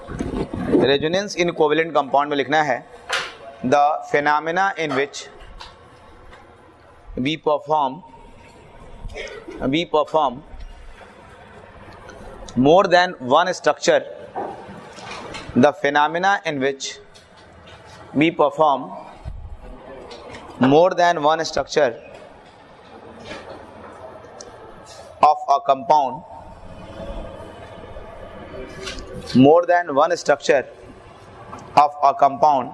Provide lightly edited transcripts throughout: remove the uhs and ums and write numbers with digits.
Resonance in covalent compound में लिखना है the phenomena in which we perform more than one structure, the phenomena in which we perform more than one structure of a compound, more than one structure of a compound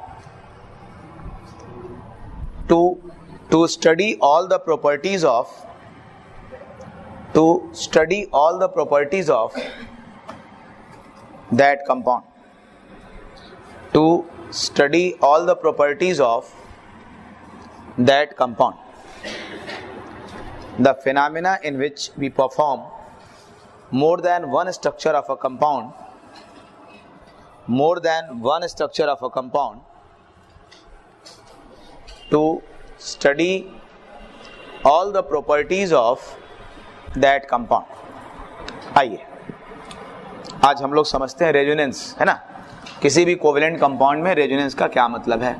to study all the properties of that compound, to study all the properties of that compound. The phenomena in which we perform more than one structure of a compound, to study all the properties of that compound. आइए आज हम लोग समझते हैं resonance, है ना, किसी भी कोवेलेंट कंपाउंड में रेजोनेंस का क्या मतलब है।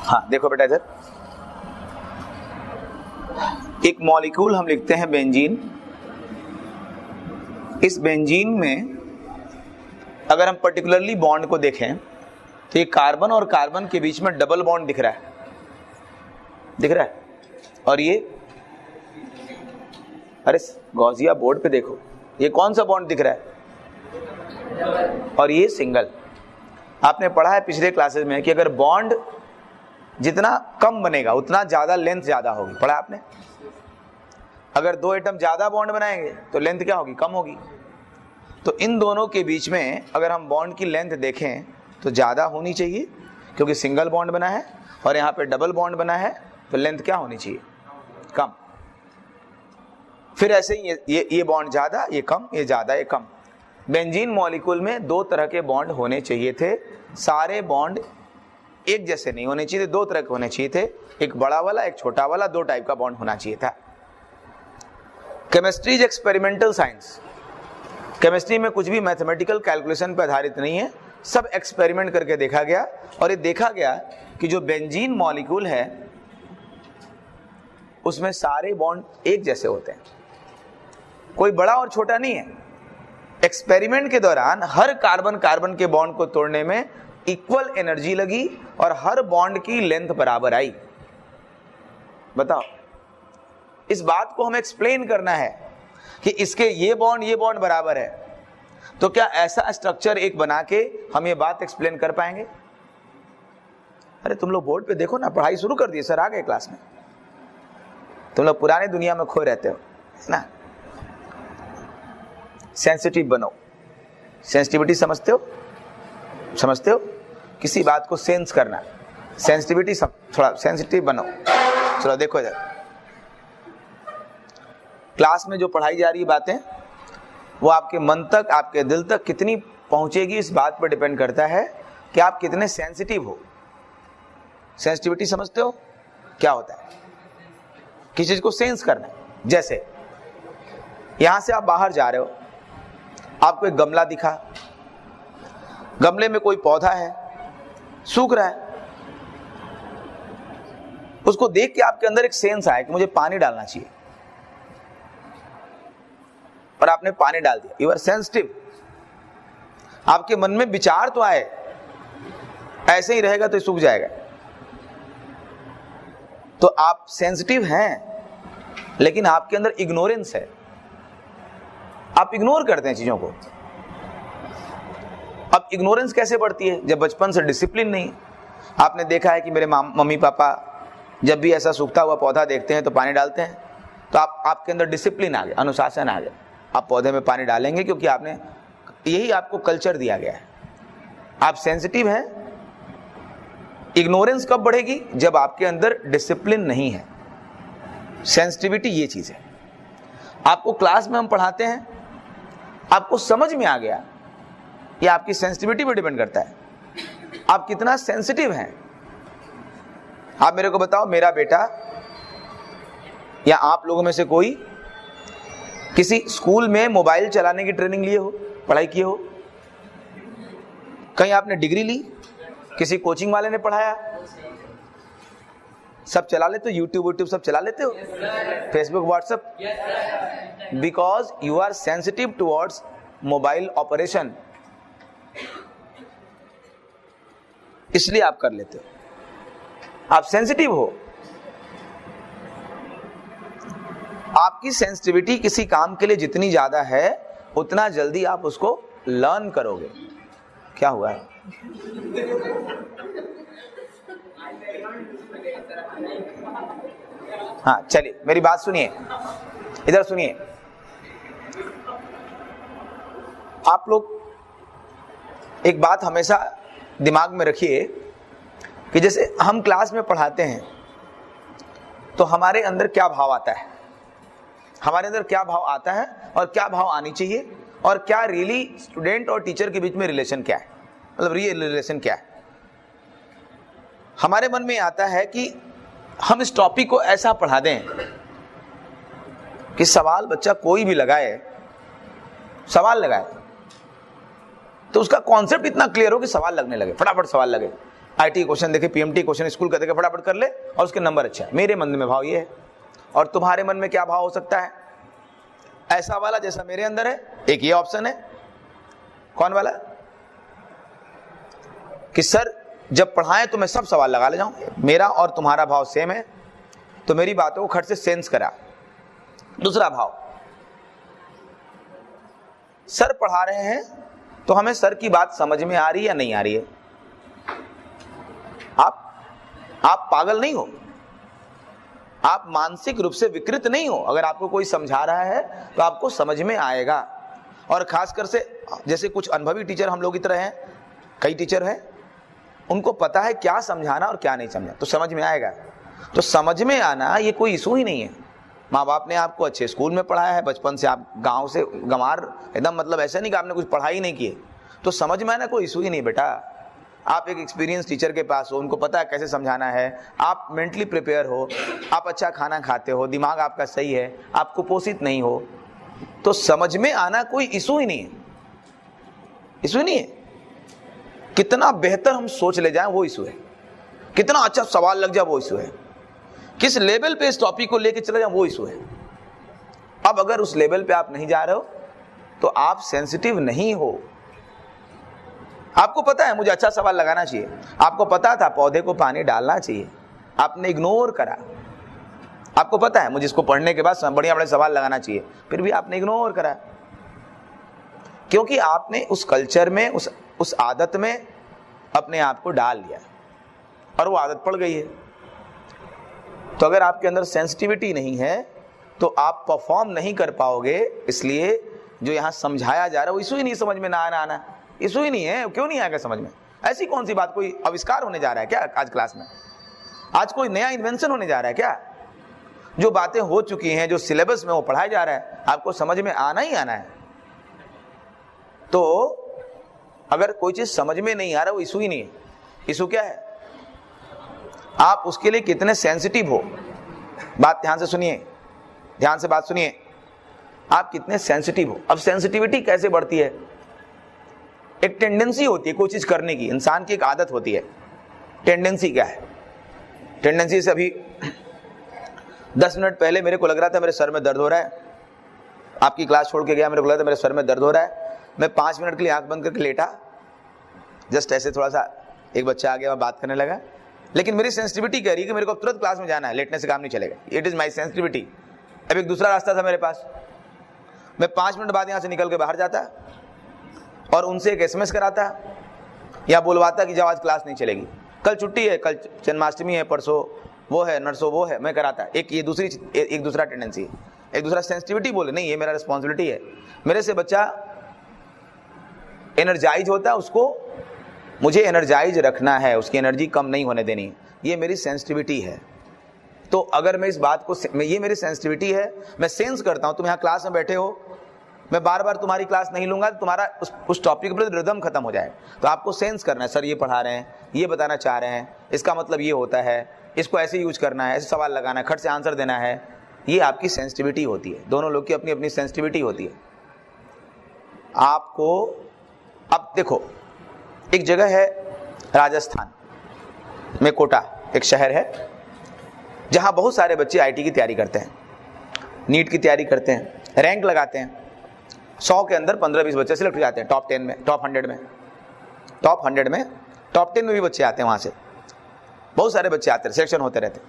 हाँ देखो बेटा, इधर एक मॉलिक्यूल हम लिखते हैं बेंजीन। इस बेंजीन में अगर हम पर्टिकुलरली बॉन्ड को देखें तो ये कार्बन और कार्बन के बीच में डबल बॉन्ड दिख रहा है, और ये, अरे गौसिया बोर्ड पे देखो, ये कौन सा बॉन्ड दिख रहा है, और ये सिंगल। आपने पढ़ा है पिछले क्लासेस में कि अगर बॉन्ड जितना कम बनेगा उतना ज्यादा लेंथ ज्यादा होगी, पढ़ा आपने। अगर दो एटम ज्यादा बॉन्ड बनाएंगे तो लेंथ क्या होगी, कम होगी। तो इन दोनों के बीच में अगर हम बॉन्ड की लेंथ देखें तो ज्यादा होनी चाहिए, क्योंकि सिंगल बॉन्ड बना है, और यहाँ पे डबल बॉन्ड बना है, तो लेंथ क्या होनी चाहिए, कम। फिर ऐसे ही ये बॉन्ड ज्यादा, ये कम, ये ज्यादा, ये कम। बेंजीन मॉलिक्यूल में दो तरह के बॉन्ड होने चाहिए थे। सारे बॉन्ड एक जैसे नहीं होने चाहिए थे, दो तरह के होने चाहिए थे, एक बड़ा वाला, एक छोटा वाला, दो टाइप का बॉन्ड होना चाहिए था। Chemistry is experimental science. Chemistry में कुछ भी मैथमेटिकल कैलकुलेशन पर आधारित नहीं है, सब एक्सपेरिमेंट करके देखा गया, और ये देखा गया कि जो बेंजीन मॉलिक्यूल है उसमें सारे बॉन्ड एक जैसे होते हैं, कोई बड़ा और छोटा नहीं है। एक्सपेरिमेंट के दौरान हर कार्बन कार्बन के बॉन्ड को तोड़ने में इक्वल एनर्जी लगी और हर बॉन्ड की लेंथ बराबर आई। बताओ, इस बात को हमें एक्सप्लेन करना है कि इसके ये बॉन्ड बराबर है, तो क्या ऐसा स्ट्रक्चर एक बना के हम ये बात एक्सप्लेन कर पाएंगे? अरे तुम लोग बोर्ड पे देखो ना, पढ़ाई शुरू कर दी, सर आ गए क्लास में। तुम लोग पुरानी दुनिया में खोए रहते हो, है ना। सेंसिटिव बनो। सेंसिटिविटी समझते हो? किसी बात को सेंस करना, सेंसिटिविटी, थोड़ा सेंसिटिव बनो। चलो देखो इधर, क्लास में जो पढ़ाई जा रही बातें वो आपके मन तक, आपके दिल तक कितनी पहुंचेगी, इस बात पर डिपेंड करता है कि आप कितने सेंसिटिव हो। सेंसिटिविटी समझते हो क्या होता है? किसी चीज को सेंस करना। जैसे यहां से आप बाहर जा रहे हो, आपको एक गमला दिखा, गमले में कोई पौधा है, सूख रहा है, उसको देख के आपके अंदर एक सेंस आया कि मुझे पानी डालना चाहिए, और आपने पानी डाल दिया। You are sensitive. आपके मन में विचार तो आए, ऐसे ही रहेगा तो सूख जाएगा, तो आप सेंसिटिव हैं, लेकिन आपके अंदर इग्नोरेंस है, आप इग्नोर करते हैं चीजों को। अब इग्नोरेंस कैसे बढ़ती है? जब बचपन से डिसिप्लिन नहीं। आपने देखा है कि मेरे मम्मी पापा जब भी ऐसा सूखता हुआ पौधा देखते हैं तो पानी डालते हैं, तो आपके अंदर डिसिप्लिन आ गया, अनुशासन आ गया, आप पौधे में पानी डालेंगे, क्योंकि आपने, यही आपको कल्चर दिया गया है। आप सेंसिटिव हैं। इग्नोरेंस कब बढ़ेगी? जब आपके अंदर डिसिप्लिन नहीं है। सेंसिटिविटी ये चीज है। आपको क्लास में हम पढ़ाते हैं, आपको समझ में आ गया ये आपकी सेंसिटिविटी पे डिपेंड करता है, आप कितना सेंसिटिव हैं। आप मेरे को बताओ, मेरा बेटा या आप लोगों में से कोई किसी स्कूल में मोबाइल चलाने की ट्रेनिंग लिए हो, पढ़ाई किए हो? कहीं आपने डिग्री ली, किसी कोचिंग वाले ने पढ़ाया? सब चला लेते हो, यूट्यूब सब चला लेते हो, Facebook WhatsApp, because you are sensitive towards mobile operation, इसलिए आप कर लेते हो, आप सेंसिटिव हो। आपकी सेंसिटिविटी किसी काम के लिए जितनी ज्यादा है उतना जल्दी आप उसको लर्न करोगे। क्या हुआ है? हाँ चलिए मेरी बात सुनिए, इधर सुनिए। आप लोग एक बात हमेशा दिमाग में रखिए कि जैसे हम क्लास में पढ़ाते हैं तो हमारे अंदर क्या भाव आता है, हमारे अंदर क्या भाव आता है और क्या भाव आनी चाहिए, और क्या रियली स्टूडेंट और टीचर के बीच में रिलेशन क्या है, मतलब रियल रिलेशन क्या है। हमारे मन में आता है कि हम इस टॉपिक को ऐसा पढ़ा दें कि सवाल बच्चा कोई भी लगाए, सवाल लगाए तो उसका कॉन्सेप्ट इतना क्लियर हो कि सवाल लगने लगे, फटाफट सवाल लगे। आईटी क्वेश्चन देखे, पीएमटी क्वेश्चन स्कूल का देखे, फटाफट कर ले और उसके नंबर अच्छा है। मेरे मन में भाव ये है, और तुम्हारे मन में क्या भाव हो सकता है? ऐसा वाला जैसा मेरे अंदर है। एक ये ऑप्शन है, कौन वाला? कि सर जब पढ़ाएं तो मैं सब सवाल लगा ले जाऊं, मेरा और तुम्हारा भाव सेम है तो मेरी बातों को खट से सेंस करा। दूसरा भाव, सर पढ़ा रहे हैं तो हमें सर की बात समझ में आ रही है या नहीं आ रही है। आप पागल नहीं हो, आप मानसिक रूप से विकृत नहीं हो। अगर आपको कोई समझा रहा है तो आपको समझ में आएगा। और खासकर से जैसे कुछ अनुभवी टीचर हम लोग की तरह हैं, कई टीचर हैं, उनको पता है क्या समझाना और क्या नहीं समझाना, तो समझ में आएगा। तो समझ में आना ये कोई इशू ही नहीं है। माँ बाप ने आपको अच्छे स्कूल में पढ़ाया है, बचपन से आप गांव से गंवार एकदम, मतलब ऐसा नहीं कि आपने कुछ पढ़ाई नहीं की, तो समझ में आना कोई इशू ही नहीं बेटा। आप एक एक्सपीरियंस टीचर के पास हो, उनको पता है कैसे समझाना है, आप मेंटली प्रिपेयर हो, आप अच्छा खाना खाते हो, दिमाग आपका सही है, आप कुपोषित नहीं हो, तो समझ में आना कोई इशू ही नहीं है। इशू नहीं है। कितना बेहतर हम सोच ले जाएं वो इशू है, कितना अच्छा सवाल लग जाए वो इशू है, किस लेवल पे इस टॉपिक को लेके चले जाए वो इशू है। अब अगर उस लेवल पे आप नहीं जा रहे हो तो आप सेंसिटिव नहीं हो। आपको पता है मुझे अच्छा सवाल लगाना चाहिए, आपको पता था पौधे को पानी डालना चाहिए, आपने इग्नोर करा। आपको पता है मुझे इसको पढ़ने के बाद बढ़िया बड़े सवाल लगाना चाहिए, फिर भी आपने इग्नोर करा, क्योंकि आपने उस कल्चर में, उस आदत में अपने आप को डाल लिया और वो आदत पड़ गई है। तो अगर आपके अंदर सेंसिटिविटी नहीं है तो आप परफॉर्म नहीं कर पाओगे। इसलिए जो यहाँ समझाया जा रहा है वो इशू ही नहीं, समझ में ना आना इशू ही नहीं है। क्यों नहीं आएगा समझ में? ऐसी कौन सी बात, कोई आविष्कार होने जा रहा है क्या आज क्लास में? आज कोई नया इन्वेंशन होने जा रहा है क्या? जो बातें हो चुकी हैं, जो सिलेबस में वो पढ़ाया जा रहा है, आपको समझ में आना ही आना है। तो अगर कोई चीज समझ में नहीं आ रहा वो इशू ही नहीं है। इशू क्या है? आप उसके लिए कितने सेंसिटिव हो। बात ध्यान से सुनिए, ध्यान से बात सुनिए, आप कितने सेंसिटिव हो। अब सेंसिटिविटी कैसे बढ़ती है? एक टेंडेंसी होती है कोई चीज करने की, इंसान की एक आदत होती है। टेंडेंसी क्या है? टेंडेंसी से अभी 10 मिनट पहले मेरे को लग रहा था मेरे सर में दर्द हो रहा है, आपकी क्लास छोड़ के गया, मेरे को लगा था मेरे सर में दर्द हो रहा है। मैं 5 मिनट के लिए आंख बंद करके लेटा, जस्ट ऐसे थोड़ा सा, एक बच्चा आ गया, मैं बात करने लगा, लेकिन मेरी सेंसिटिविटी कह रही है कि मेरे को तुरंत क्लास में जाना है, लेटने से काम नहीं चलेगा। It is my sensitivity. अब एक दूसरा रास्ता था मेरे पास, मैं 5 मिनट बाद यहाँ से निकल के बाहर जाता और उनसे एक SMS कराता या बुलवाता कि जब आज क्लास नहीं चलेगी, कल छुट्टी है, कल जन्माष्टमी है, परसों वो है, नरसों वो है, मैं कराता। एक दूसरा टेंडेंसी, एक दूसरा सेंसिटिविटी बोले नहीं ये मेरा रिस्पॉन्सिबिलिटी है। मेरे से बच्चा एनर्जाइज होता है, उसको मुझे एनर्जाइज रखना है, उसकी एनर्जी कम नहीं होने देनी, ये मेरी सेंसिटिविटी है। तो अगर मैं इस बात को, ये मेरी सेंसिटिविटी है, मैं सेंस करता हूं, तुम यहाँ क्लास में बैठे हो, मैं बार बार तुम्हारी क्लास नहीं लूंगा तो तुम्हारा उस टॉपिक पर रिदम खत्म हो जाए। तो आपको सेंस करना है, सर ये पढ़ा रहे हैं, ये बताना चाह रहे हैं, इसका मतलब ये होता है, इसको ऐसे यूज करना है, ऐसे सवाल लगाना है, खट से आंसर देना है। ये आपकी सेंसिटिविटी होती है, दोनों लोग की अपनी अपनी सेंसिटिविटी होती है। आपको अब देखो, एक जगह है राजस्थान में, कोटा एक शहर है, जहां बहुत सारे बच्चे आईटी की तैयारी करते हैं, नीट की तैयारी करते हैं, रैंक लगाते हैं। 100 के अंदर 15-20 बच्चे सिलेक्ट हो जाते हैं टॉप 10 में, टॉप 100 में, टॉप 100 में, टॉप 10 में भी बच्चे आते हैं। वहां से बहुत सारे बच्चे आते हैं, सिलेक्शन होते रहते हैं।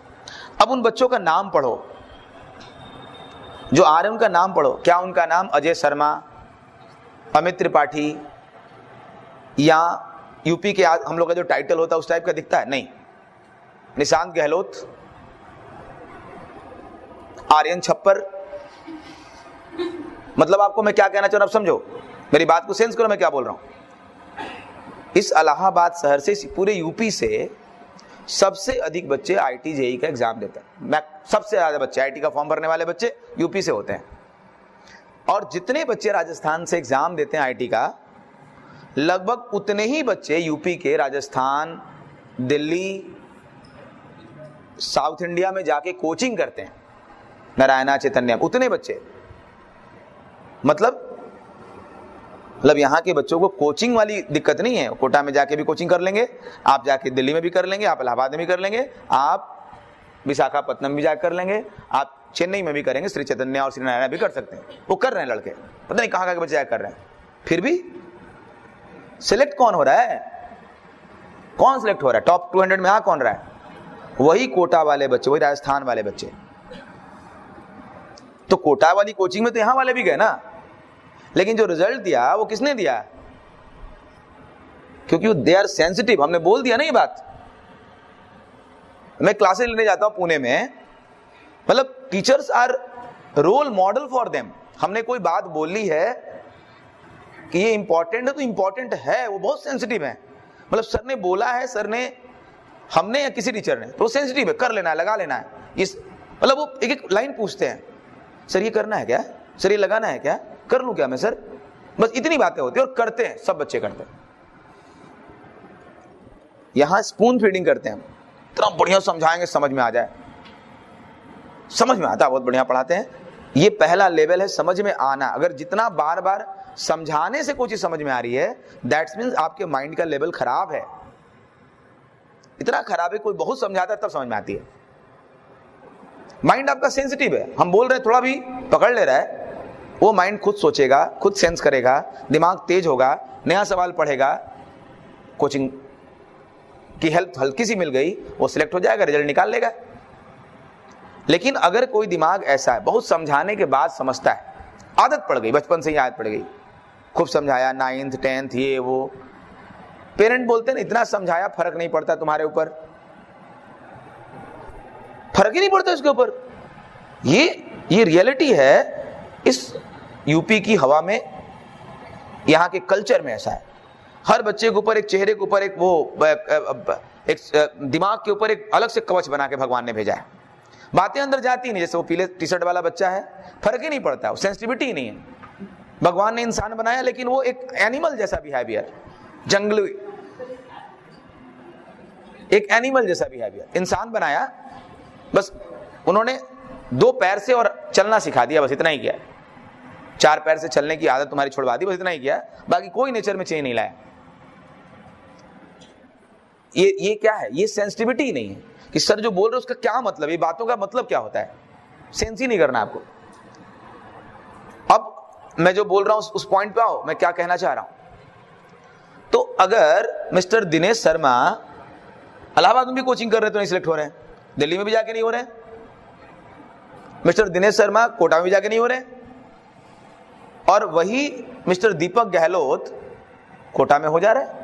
अब उन बच्चों का नाम पढ़ो, जो आ रहे हैं उनका नाम पढ़ो। क्या उनका नाम अजय शर्मा, अमित त्रिपाठी, या यूपी के हम लोग का जो टाइटल होता है उस टाइप का दिखता है? नहीं। निशांत गहलोत, आर्यन छप्पर। मतलब आपको मैं क्या कहना चाह रहा हूं, अब समझो मेरी बात को, सेंस करो मैं क्या बोल रहा हूं। इस इलाहाबाद शहर से, पूरे यूपी से सबसे अधिक बच्चे आईटी जेईई का एग्जाम देते हैं। सबसे ज्यादा बच्चे आईटी का फॉर्म भरने वाले बच्चे यूपी से होते हैं। और जितने बच्चे राजस्थान से एग्जाम देते हैं आईटी का, लगभग उतने ही बच्चे यूपी के राजस्थान, दिल्ली, साउथ इंडिया में जाके कोचिंग करते हैं, नारायणा, चैतन्य, उतने बच्चे। मतलब यहाँ के बच्चों को कोचिंग वाली दिक्कत नहीं है। कोटा में जाके भी कोचिंग कर लेंगे, आप जाके दिल्ली में भी कर लेंगे, आप इलाहाबाद में भी कर लेंगे, आप विशाखापत्तनम भी जाकर कर लेंगे, आप चेन्नई में भी करेंगे, श्री चैतन्य और श्री नारायण भी कर सकते हैं। वो कर रहे हैं लड़के, पता नहीं कहाँ के बच्चे जाकर कर रहे हैं। फिर भी सिलेक्ट कौन हो रहा है? कौन सिलेक्ट हो रहा है? टॉप 200 में आ कौन रहा है? वही कोटा वाले बच्चे, वही राजस्थान वाले बच्चे। तो कोटा वाली कोचिंग में तो यहां वाले भी गए ना, लेकिन जो रिजल्ट दिया वो किसने दिया? क्योंकि दे आर सेंसिटिव। हमने बोल दिया ना ये बात। मैं क्लासेस लेने जाता हूं पुणे में, मतलब teachers are role model for them. हमने कोई बात बोली है कि ये इंपॉर्टेंट है तो इंपॉर्टेंट है, वो बहुत सेंसिटिव है। मतलब सर ने बोला है, सर ने, हमने या किसी टीचर ने, तो वो सेंसिटिव है, कर लेना है, लगा लेना है। इस मतलब वो एक एक लाइन पूछते हैं, सर ये करना है क्या, सर ये लगाना है क्या, कर लूं क्या मैं सर, बस इतनी बातें होती है। और करते हैं, सब बच्चे करते हैं। यहां स्पून फीडिंग करते हैं, इतना बढ़िया समझाएंगे समझ में आ जाए। समझ में आता है, बहुत बढ़िया पढ़ाते हैं। ये पहला लेवल है, समझ में आना। अगर जितना बार बार समझाने से कोई चीज समझ में आ रही है, दैट्स मीन्स आपके माइंड का लेवल खराब है। इतना खराब है, कोई बहुत समझाता है तब समझ में आती है। माइंड आपका सेंसिटिव है, हम बोल रहे हैं, थोड़ा भी पकड़ ले रहा है, वो माइंड खुद सोचेगा, खुद सेंस करेगा, दिमाग तेज होगा, नया सवाल पढ़ेगा, कोचिंग की हेल्प हल्की सी मिल गई, वो सिलेक्ट हो जाएगा, रिजल्ट निकाल लेगा। लेकिन अगर कोई दिमाग ऐसा है, बहुत समझाने के बाद समझता है, आदत पड़ गई, बचपन से ही आदत पड़ गई, खूब समझाया, 9th 10th ये वो, पेरेंट बोलते हैं ना, इतना समझाया फर्क नहीं पड़ता तुम्हारे ऊपर, फर्क ही नहीं पड़ता इसके ऊपर। ये रियलिटी है इस यूपी की हवा में, यहां के कल्चर में ऐसा है। हर बच्चे के ऊपर, एक चेहरे के ऊपर, एक वो एक दिमाग के ऊपर एक अलग से कवच बना के भगवान ने भेजा है। बातें अंदर जाती नहीं, जैसे वो पीले टी शर्ट वाला बच्चा है, फर्क ही नहीं पड़ता, सेंसिटिविटी ही नहीं है। भगवान ने इंसान बनाया, लेकिन वो एक एनिमल जैसा बिहेवियर, जंगली, एक एनिमल जैसा बिहेवियर इंसान बनाया। बस उन्होंने 2 पैर से और चलना सिखा दिया, बस इतना ही किया। 4 पैर से चलने की आदत तुम्हारी छुड़वा दी, बस इतना ही किया। बाकी कोई नेचर में चेंज नहीं लाया। ये क्या है? ये सेंसिटिविटी ही नहीं है कि सर जो बोल रहे उसका क्या मतलब, ये बातों का मतलब क्या होता है, सेंस ही नहीं करना आपको। अब मैं जो बोल रहा हूं उस पॉइंट पे आओ, मैं क्या कहना चाह रहा हूं। तो अगर मिस्टर दिनेश शर्मा इलाहाबाद में भी कोचिंग कर रहे तो नहीं सिलेक्ट हो रहे हैं, दिल्ली में भी जाके नहीं हो रहे, मिस्टर दिनेश शर्मा कोटा में भी जाके नहीं हो रहे, और वही मिस्टर दीपक गहलोत कोटा में हो जा रहे हैं।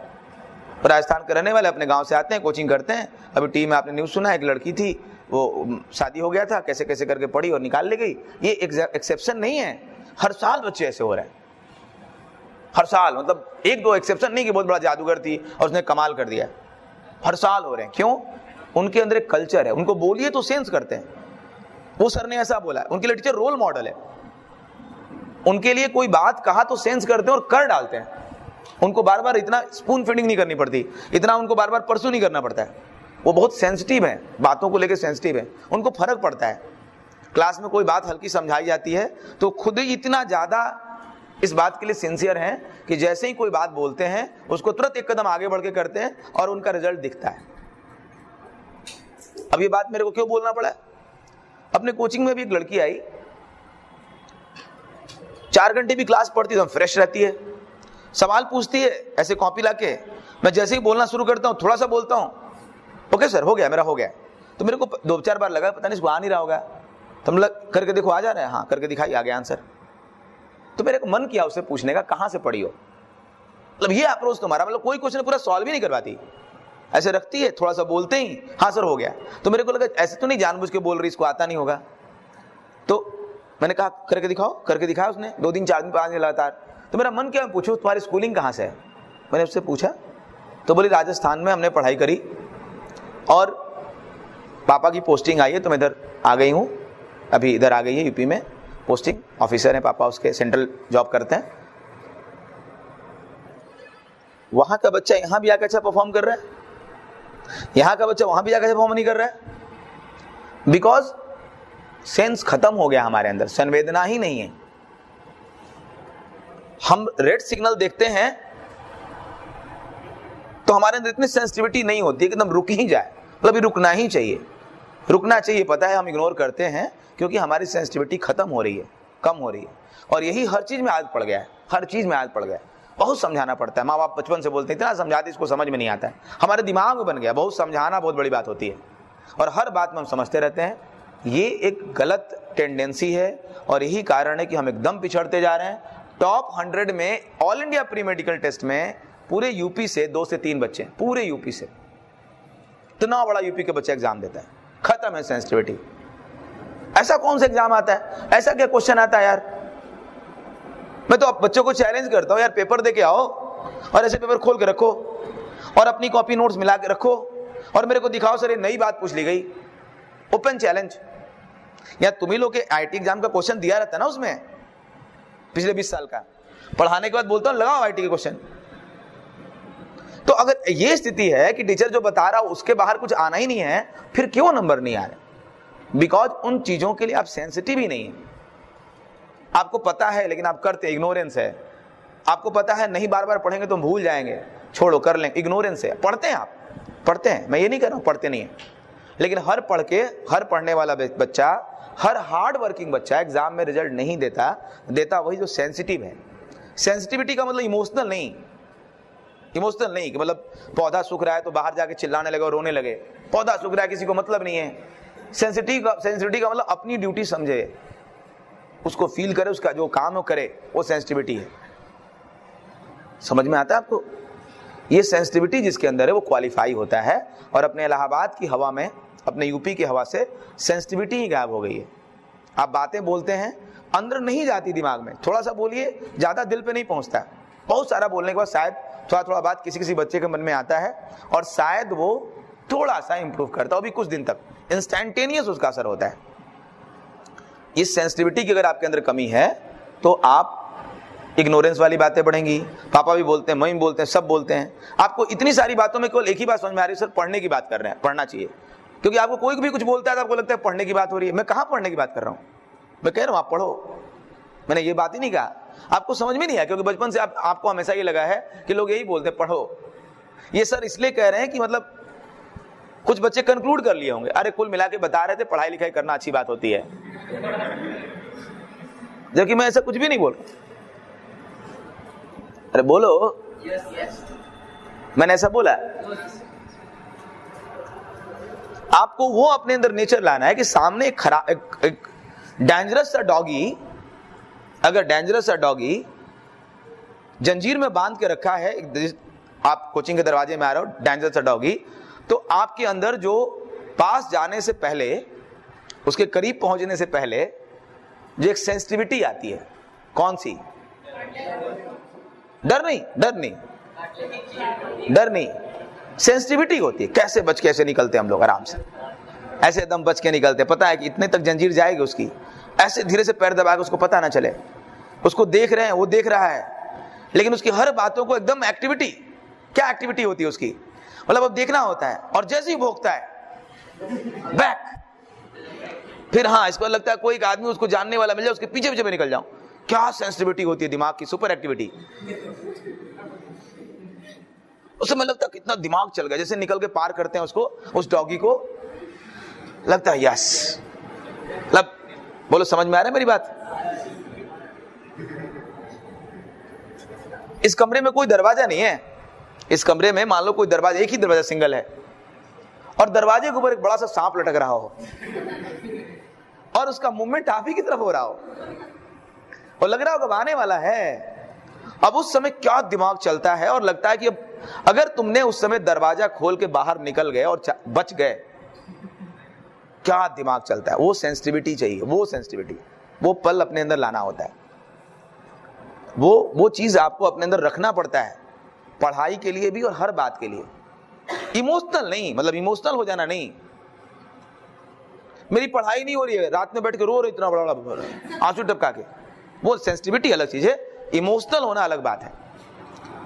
राजस्थान के रहने वाले अपने गांव से आते हैं, कोचिंग करते हैं। अभी टीवी में आपने न्यूज सुना, एक लड़की थी, वो शादी हो गया था, कैसे कैसे करके पढ़ी और निकाल ले गई। ये एक्सेप्शन नहीं है, हर साल बच्चे ऐसे हो रहे हैं, हर साल। मतलब 1-2 एक्सेप्शन नहीं कि बहुत बड़ा जादूगर थी और उसने कमाल कर दिया, हर साल हो रहे हैं। क्यों? उनके अंदर एक कल्चर है, उनको बोलिए तो सेंस करते हैं। वो सर ने ऐसा बोला, उनके लिए टीचर रोल मॉडल है। उनके लिए कोई बात कहा तो सेंस करते हैं और कर डालते हैं। उनको बार बार इतना स्पून फीडिंग नहीं करनी पड़ती, इतना उनको बार बार परसू नहीं करना पड़ता है। वो बहुत सेंसिटिव है, बातों को लेकर सेंसिटिव है, उनको फर्क पड़ता है। क्लास में कोई बात हल्की समझाई जाती है तो खुद ही इतना ज्यादा इस बात के लिए सिंसियर हैं कि जैसे ही कोई बात बोलते हैं उसको तुरंत एक कदम आगे बढ़ के करते हैं और उनका रिजल्ट दिखता है। अब ये बात मेरे को क्यों बोलना पड़ा? अपने कोचिंग में भी एक लड़की आई, 4 घंटे भी क्लास पढ़ती है तो फ्रेश रहती है, सवाल पूछती है ऐसे कॉपी लाके। मैं जैसे ही बोलना शुरू करता हूँ, थोड़ा सा बोलता हूँ, ओके सर हो गया, मेरा हो गया। तो मेरे को 2-4 बार लगा पता नहीं इसको आ नहीं रहा होगा, तो हम लोग करके देखो आ जा रहा है, हाँ करके दिखाई, आ गया आंसर। तो मेरे को मन किया उससे पूछने का, कहाँ से पढ़ी हो, मतलब ये अप्रोच तुम्हारा, मतलब कोई क्वेश्चन पूरा सॉल्व ही नहीं करवाती, ऐसे रखती है, थोड़ा सा बोलते ही हाँ सर हो गया। तो मेरे को लगा ऐसे तो नहीं जानबूझ के बोल रही, इसको आता नहीं होगा। तो मैंने कहा करके दिखाओ, करके दिखाया उसने 2 दिन 4 दिन 5 दिन लगातार। तो मेरा मन क्या, पूछो तुम्हारी स्कूलिंग कहाँ से है, मैंने उससे पूछा तो बोली राजस्थान में हमने पढ़ाई करी और पापा की पोस्टिंग आई है तो मैं इधर आ गई हूँ, अभी इधर आ गई है यूपी में, पोस्टिंग ऑफिसर है पापा उसके, सेंट्रल जॉब करते हैं। वहां का बच्चा यहाँ भी आकर अच्छा परफॉर्म कर रहा है, यहाँ का बच्चा वहां भी जाकर परफॉर्म नहीं कर रहा है, बिकॉज सेंस खत्म हो गया हमारे अंदर, संवेदना ही नहीं है। हम रेड सिग्नल देखते हैं तो हमारे अंदर इतनी सेंसिटिविटी नहीं होती है कि एकदम रुक ही जाए, मतलब रुकना ही चाहिए, रुकना चाहिए, पता है हम इग्नोर करते हैं क्योंकि हमारी सेंसिटिविटी खत्म हो रही है, कम हो रही है। और यही हर चीज में आदत पड़ गया है, हर चीज में आदत पड़ गया है। बहुत समझाना पड़ता है, माँ बाप बचपन से बोलते हैं इतना समझाते इसको समझ में नहीं आता है, हमारे दिमाग में बन गया बहुत समझाना बहुत बड़ी बात होती है और हर बात में हम समझते रहते हैं। ये एक गलत टेंडेंसी है और यही कारण है कि हम एकदम पिछड़ते जा रहे हैं। टॉप 100 में all India pre medical test में पूरे यूपी से 2 से 3 बच्चे, पूरे यूपी से, इतना बड़ा यूपी के बच्चे एग्जाम देता है, खत्म है सेंसिटिविटी। ऐसा कौन सा एग्जाम आता है, ऐसा क्या क्वेश्चन आता है यार? मैं तो बच्चों को चैलेंज करता हूं यार, पेपर दे के आओ और ऐसे पेपर खोल के रखो और अपनी कॉपी नोट्स मिला के रखो और मेरे को दिखाओ सर ये नई बात पूछ ली गई, ओपन चैलेंज। या तुम्ही लोग के आईटी एग्जाम का क्वेश्चन दिया रहता है ना उसमें, पिछले 20 साल का, पढ़ाने के बाद बोलता हूं लगाओ आईटी के क्वेश्चन। तो अगर ये स्थिति है कि टीचर जो बता रहा उसके बाहर कुछ आना ही नहीं है, फिर क्यों नंबर नहीं आ रहे? बिकॉज उन चीजों के लिए आप सेंसिटिव ही नहीं है। आपको पता है लेकिन आप करते, इग्नोरेंस है। आपको पता है नहीं बार बार पढ़ेंगे तो भूल जाएंगे, छोड़ो कर लेंगे, इग्नोरेंस है। पढ़ते हैं आप, पढ़ते हैं, मैं ये नहीं कर रहा हूं पढ़ते नहीं है, लेकिन हर पढ़ने वाला बच्चा, हर हार्ड वर्किंग बच्चा एग्जाम में रिजल्ट नहीं देता वही जो सेंसिटिव है। सेंसिटिविटी का मतलब इमोशनल नहीं कि मतलब पौधा सूख रहा है तो बाहर जाके चिल्लाने लगे और रोने लगे, पौधा सूख रहा है किसी को मतलब नहीं है। सेंसिटिविटी का मतलब अपनी ड्यूटी समझे, उसको फील करे, उसका जो काम है करे, वो सेंसिटिविटी है। समझ में आता है आपको? ये सेंसिटिविटी जिसके अंदर है वो क्वालिफाई होता है और अपने इलाहाबाद की हवा में, अपने यूपी की हवा से सेंसिटिविटी ही गायब हो गई है। आप बातें बोलते हैं अंदर नहीं जाती दिमाग में, थोड़ा सा बोलिए ज्यादा दिल पे नहीं पहुंचता। बहुत सारा बोलने के बाद शायद थोड़ा बात किसी बच्चे के मन में आता है और शायद वो थोड़ा सा इंप्रूव करता है, अभी कुछ दिन तक इंस्टेंटेनियस उसका असर होता है। इस सेंसिटिविटी की अगर आपके अंदर कमी है तो आप इग्नोरेंस वाली बातें बढ़ेंगी। पापा भी बोलते हैं, मम्मी बोलते हैं, सब बोलते हैं। आपको इतनी सारी बातों में केवल एक ही बात समझ में आ रही है, सर पढ़ने की बात कर रहे हैं, पढ़ना चाहिए। क्योंकि आपको कोई भी कुछ बोलता है तो आपको लगता है पढ़ने की बात हो रही है। मैं कहाँ पढ़ने की बात कर रहा हूँ, मैं कह रहा हूँ आप पढ़ो, मैंने ये बात ही नहीं कहा। आपको समझ में नहीं आया क्योंकि बचपन से आपको हमेशा ये लगा है कि लोग यही बोलते हैं पढ़ो। ये सर इसलिए कह रहे हैं कि मतलब कुछ बच्चे कंक्लूड कर लिए होंगे, अरे कुल मिला के बता रहे थे पढ़ाई लिखाई करना अच्छी बात होती है, जबकि मैं ऐसा कुछ भी नहीं बोल रहा। अरे बोलो, मैंने ऐसा बोला? आपको वो अपने अंदर नेचर लाना है कि सामने एक डेंजरस सा डॉगी, अगर डेंजरस सा डॉगी जंजीर में बांध के रखा है, आप कोचिंग के दरवाजे में आ रहे हो, डेंजरस सा डॉगी, तो आपके अंदर जो पास जाने से पहले, उसके करीब पहुंचने से पहले जो एक सेंसिटिविटी आती है, कौन सी? डर नहीं, सेंसिटिविटी होती है। कैसे बच कैसे निकलते हम लोग आराम से, ऐसे एकदम बच के निकलते, पता है कि इतने तक जंजीर जाएगी उसकी, ऐसे धीरे से पैर दबा के उसको पता ना चले। उसको देख रहे हैं, वो देख रहा है, लेकिन उसकी हर बातों को एकदम एक्टिविटी, क्या एक्टिविटी होती है उसकी, मतलब अब देखना होता है, और जैसे ही भोंकता है बैक, फिर हाँ इसको लगता है कोई एक आदमी उसको जानने वाला मिल जाए, उसके पीछे पीछे में निकल जाऊं। क्या सेंसिटिविटी होती है दिमाग की, सुपर एक्टिविटी। उस समय लगता है कितना दिमाग चल गया, जैसे निकल के पार करते हैं उसको, उस डॉगी को, लगता है यस, मतलब बोलो समझ में आ रहा है मेरी बात। इस कमरे में कोई दरवाजा नहीं है, इस कमरे में मान लो कोई दरवाजा, एक ही दरवाजा सिंगल है, और दरवाजे के ऊपर एक बड़ा सा सांप लटक रहा हो और उसका मूवमेंट आप ही की तरफ हो रहा हो और लग रहा हो कब आने वाला है। अब उस समय क्या दिमाग चलता है, और लगता है कि अब अगर तुमने उस समय दरवाजा खोल के बाहर निकल गए और बच गए, क्या दिमाग चलता है। वो सेंसिटिविटी चाहिए, वो सेंसिटिविटी, वो पल अपने अंदर लाना होता है, वो चीज आपको अपने अंदर रखना पड़ता है, पढ़ाई के लिए भी और हर बात के लिए। इमोशनल नहीं, मतलब इमोशनल हो जाना नहीं, मेरी पढ़ाई नहीं हो रही है, रात में बैठ के रो रहे इतना बड़ा बड़ा आंसू टपका के, वो सेंसिटिविटी अलग चीज है, इमोशनल होना अलग बात है।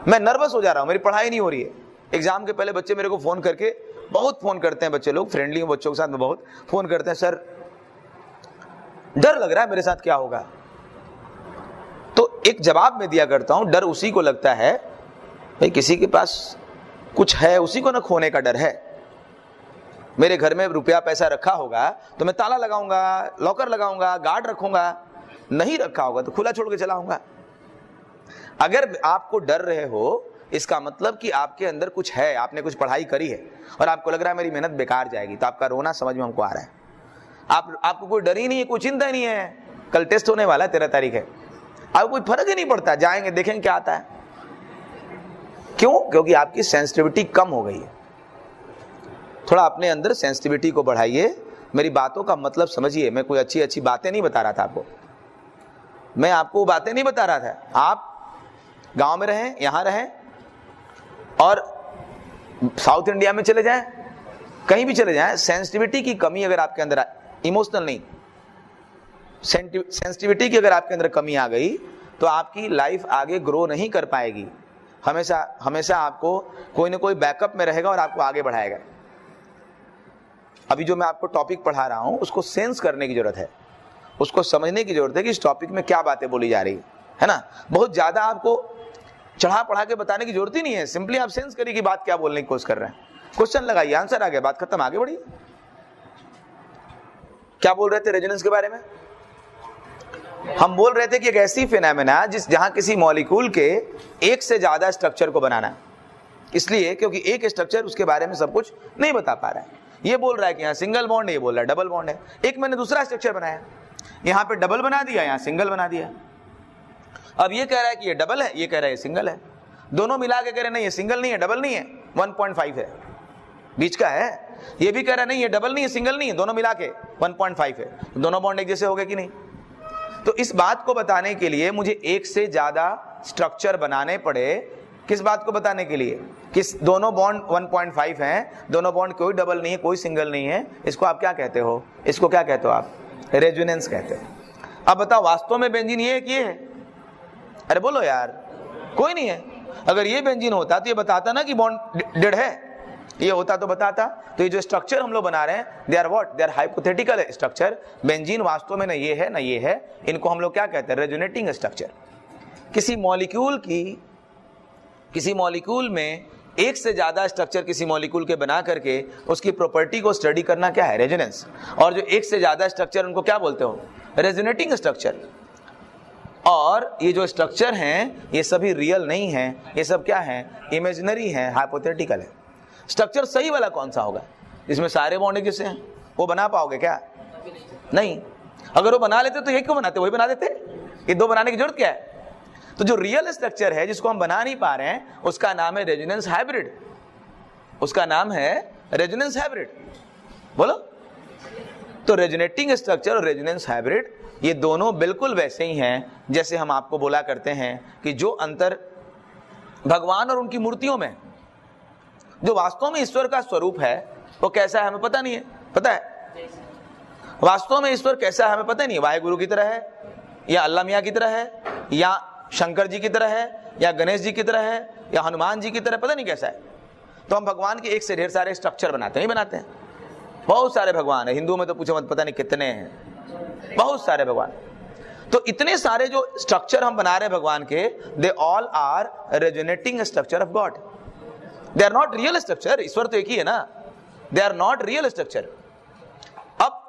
मैं नर्वस हो जा रहा हूं, मेरी पढ़ाई नहीं हो रही है। एग्जाम के पहले बच्चे मेरे को फोन करके, बहुत फोन करते हैं बच्चे लोग, फ्रेंडली बच्चों के साथ में बहुत फोन करते हैं, सर डर लग रहा है मेरे साथ क्या होगा। तो एक जवाब मैं दिया करता हूं, डर उसी को लगता है भाई किसी के पास कुछ है, उसी को ना खोने का डर है। मेरे घर में रुपया पैसा रखा होगा तो मैं ताला लगाऊंगा, लॉकर लगाऊंगा, गार्ड रखूंगा, नहीं रखा होगा तो खुला छोड़ के चलाऊंगा। अगर आपको डर रहे हो, इसका मतलब कि आपके अंदर कुछ है, आपने कुछ पढ़ाई करी है और आपको लग रहा है मेरी मेहनत बेकार जाएगी, तो आपका रोना समझ में हमको आ रहा है। आपको कोई डर ही नहीं है, कोई चिंता ही नहीं है, कल टेस्ट होने वाला है, 13 तारीख है, आपको कोई फर्क ही नहीं पड़ता, जाएंगे देखेंगे क्या आता है। क्यों? क्योंकि आपकी सेंसिटिविटी कम हो गई है। थोड़ा अपने अंदर सेंसिटिविटी को बढ़ाइए, मेरी बातों का मतलब समझिए। मैं कोई अच्छी अच्छी बातें नहीं बता रहा था आपको, मैं आपको बातें नहीं बता रहा था। आप गांव में रहें, यहां रहें, और साउथ इंडिया में चले जाएं, कहीं भी चले जाएं, सेंसिटिविटी की कमी अगर आपके अंदर, इमोशनल नहीं, सेंसिटिविटी की अगर आपके अंदर कमी आ गई तो आपकी लाइफ आगे ग्रो नहीं कर पाएगी। हमेशा हमेशा आपको कोई ना कोई बैकअप में रहेगा और आपको आगे बढ़ाएगा। अभी जो मैं आपको टॉपिक पढ़ा रहा हूं उसको सेंस करने की जरूरत है, उसको समझने की जरूरत है कि इस टॉपिक में क्या बातें बोली जा रही है ना। बहुत ज्यादा आपको चढ़ा पढ़ा के बताने की जरूरत ही नहीं है, सिंपली आप सेंस करिए कि बात क्या बोलने की कोशिश कर रहे हैं, क्वेश्चन लगाइए, आंसर आ गया, बात खत्म, आगे बढ़िए। क्या बोल रहे थे रेजोनेंस के बारे में? हम बोल रहे थे कि एक ऐसी फिनोमेना जहां किसी मॉलिक्यूल के एक से ज्यादा स्ट्रक्चर को बनाना, इसलिए क्योंकि एक स्ट्रक्चर उसके बारे में सब कुछ नहीं बता पा रहा है। ये बोल रहा है कि यहाँ सिंगल बॉन्ड है, ये बोल रहा है डबल बॉन्ड है। एक मैंने दूसरा स्ट्रक्चर बनाया, यहाँ पे डबल बना दिया, यहाँ सिंगल बना दिया। अब ये कह रहा है कि ये डबल है, ये कह रहा है ये सिंगल है, दोनों मिला के कह रहे नहीं ये सिंगल नहीं है, डबल नहीं है, 1.5 है, बीच का है। ये भी कह रहा है नहीं ये डबल नहीं है, सिंगल नहीं है, दोनों मिला के 1.5 है। दोनों बॉन्ड एक जैसे हो गए कि नहीं? तो इस बात को बताने के लिए मुझे एक से ज्यादा स्ट्रक्चर बनाने पड़े। किस बात को बताने के लिए? किस दोनों बॉन्ड 1.5 हैं, दोनों बॉन्ड कोई डबल नहीं है, कोई सिंगल नहीं है। इसको आप क्या कहते हो? इसको क्या कहते हो आप? रेजोनेंस कहते हैं। अब बताओ वास्तव में बेंजीन ये है कि ये है? अरे बोलो यार, कोई नहीं है। अगर ये बेंजीन होता तो ये बताता ना कि बॉन्ड डेड है, ये होता तो बताता। तो ये जो स्ट्रक्चर हम लोग बना रहे हैं, they are what? They are hypothetical structure. Benzene वास्तव में ना ये है ना ये है, इनको हम लोग क्या कहते हैं? Resonating structure. किसी मॉलिक्यूल में एक से ज्यादा स्ट्रक्चर किसी मॉलिक्यूल के बना करके उसकी प्रॉपर्टी को स्टडी करना क्या है? रेजोनेंस। और जो एक से ज्यादा स्ट्रक्चर उनको क्या बोलते हो? Resonating structure. और ये जो स्ट्रक्चर हैं ये सभी रियल नहीं है, ये सब क्या है? इमेजिनरी है, हाइपोथेटिकल है। स्ट्रक्चर सही वाला कौन सा होगा? जिसमें सारे बॉन्ड एक जैसे हैं। वो बना पाओगे क्या? नहीं। अगर वो बना लेते तो ये क्यों बनाते? वही बना देते। ये दो बनाने की जरूरत क्या है? तो जो रियल स्ट्रक्चर है जिसको हम बना नहीं पा रहे हैं उसका नाम है रेजोनेंस हाइब्रिड। उसका नाम है रेजोनेंस हाइब्रिड। बोलो। तो रेजोनेटिंग स्ट्रक्चर और रेजोनेंस हाइब्रिड ये दोनों बिल्कुल वैसे ही हैं जैसे हम आपको बोला करते हैं कि जो अंतर भगवान और उनकी मूर्तियों में, जो वास्तव में ईश्वर का स्वरूप है वो कैसा है हमें पता नहीं है। पता है वास्तव में ईश्वर कैसा है हमें पता नहीं है। वाहेगुरु की तरह है या अल्लाह मियाँ की तरह है या शंकर जी की तरह है, या गणेश जी की तरह है, या हनुमान जी की तरह, पता नहीं कैसा है। तो हम भगवान के एक से ढेर सारे स्ट्रक्चर बनाते हैं, नहीं बनाते हैं? बहुत सारे भगवान है, हिंदुओं में तो पूछो मत, पता नहीं कितने हैं, बहुत सारे भगवान। तो इतने सारे जो स्ट्रक्चर हम बना रहे हैं भगवान के, they all are resonating structure of God. They are not real structure. ईश्वर तो एक ही है ना, they are not real structure. अब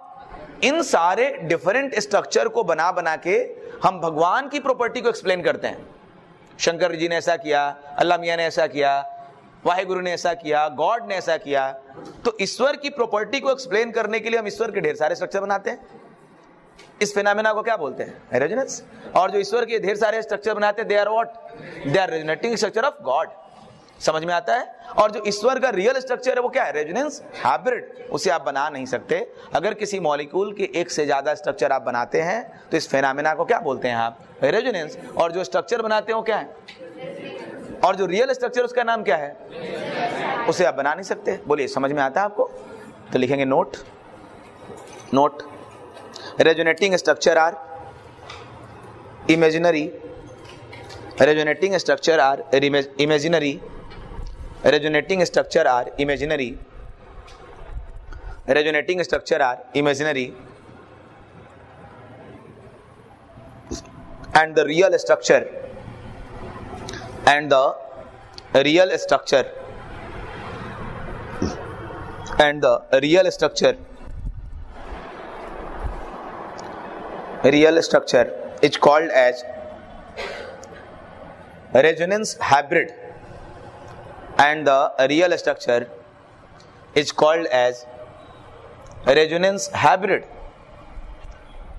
इन सारे डिफरेंट स्ट्रक्चर को बना बना के हम भगवान की प्रॉपर्टी को एक्सप्लेन करते हैं। शंकर जी ने ऐसा किया, अल्लाह मियां ने ऐसा किया, वाहेगुरु ने ऐसा किया, गॉड ने ऐसा किया। तो ईश्वर की प्रॉपर्टी को एक्सप्लेन करने के लिए हम ईश्वर के ढेर सारे स्ट्रक्चर बनाते हैं। इस फिनोमेना को क्या बोलते हैं? रेजोनेंस। और जो ईश्वर के ढेर सारे स्ट्रक्चर बनाते हैं, they are what? They are resonating structure of god. समझ में आता है? और जो ईश्वर का रियल स्ट्रक्चर है वो क्या है? Resonance hybrid. उसे आप बना नहीं सकते। अगर किसी मॉलिक्यूल के एक से ज्यादा स्ट्रक्चर आप बनाते हैं तो इस फिनोमेना को क्या बोलते हैं आप? रेजोनेंस। और जो स्ट्रक्चर बनाते हैं वो क्या है? और जो रियल स्ट्रक्चर उसका नाम क्या है? उसे आप बना नहीं सकते। बोलिए, समझ में आता है आपको? तो लिखेंगे note. Note, resonating structure are imaginary, resonating structure are imaginary, resonating structure are imaginary, resonating structure are imaginary, and the real structure and the real structure and the real structure is called as resonance hybrid, and the real structure is called as resonance hybrid,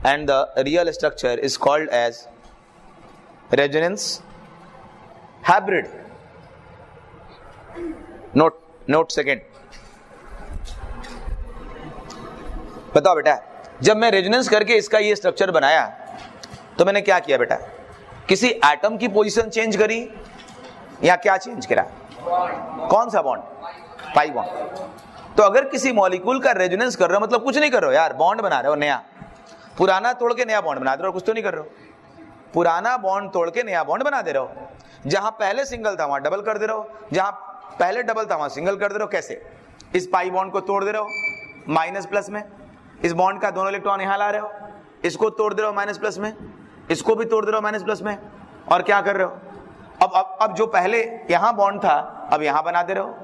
and the real structure is called as resonance hybrid. Note second. बताओ बेटा, जब मैं resonance करके इसका ये structure बनाया तो मैंने क्या किया बेटा? किसी एटम की पोजीशन चेंज करी या क्या चेंज करा? कौन सा बॉन्ड? Pi bond. तो अगर किसी मॉलिक्यूल का रेजोनेंस कर रहे हो मतलब कुछ नहीं कर रहे हो यार, बॉन्ड बना रहे हो नया। पुराना तोड़ के नया बॉन्ड बना दे रहे हो, कुछ तो नहीं कर रहे हो। पुराना बॉन्ड तोड़ के नया बॉन्ड बना दे रहे हो। जहां पहले सिंगल था वहां डबल कर दे रहे हो, जहां पहले डबल था वहां सिंगल कर दे रहे हो। कैसे? इस पाई बॉन्ड को तोड़ दे रहे हो माइनस प्लस में, इस बॉन्ड का दोनों इलेक्ट्रॉन यहां ला रहे हो, इसको तोड़ दे रहे हो माइनस प्लस में, इसको भी तोड़ दे रहे हो माइनस प्लस में, और क्या कर रहे हो? अब जो पहले यहां बॉन्ड था अब यहां बना दे रहे हो,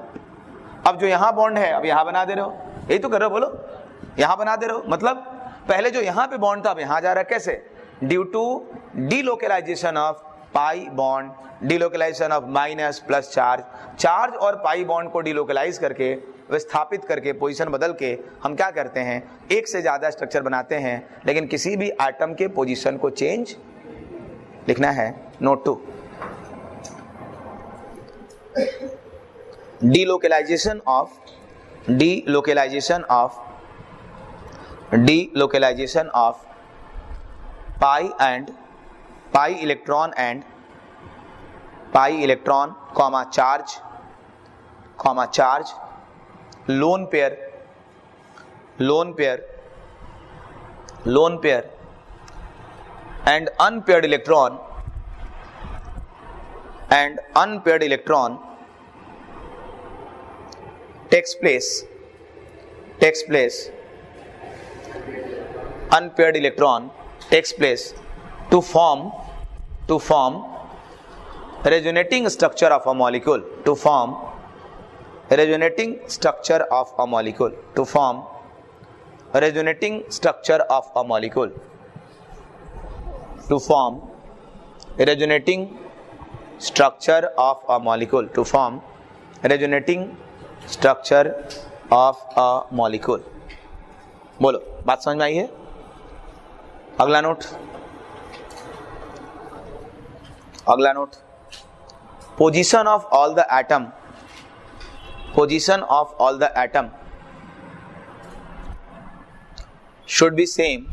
अब जो यहां बॉन्ड है अब यहां बना दे रहे हो। यही तो कर रहे हो, बोलो। यहां बना दे रहे हो मतलब पहले जो यहां पे बॉन्ड था अब यहां जा रहा है। कैसे? Due to delocalization of pi bond, delocalization of minus plus charge. Charge और पाई बॉन्ड को डीलोकेलाइज करके, विस्थापित करके, पोजीशन बदल के हम क्या करते हैं? एक से ज्यादा स्ट्रक्चर बनाते हैं। लेकिन किसी भी एटम के पोजीशन को चेंज लिखना है। Note 2, delocalisation of pi electron comma charge, lone pair and unpaired electron takes place unpaired electron takes place to form resonating structure of a molecule, to form resonating structure of a molecule, to form resonating structure of a molecule, to form resonating structure of a molecule, to form resonating structure of a molecule। बोलो, बात समझ में आई है? अगला note, position of all the atom should be same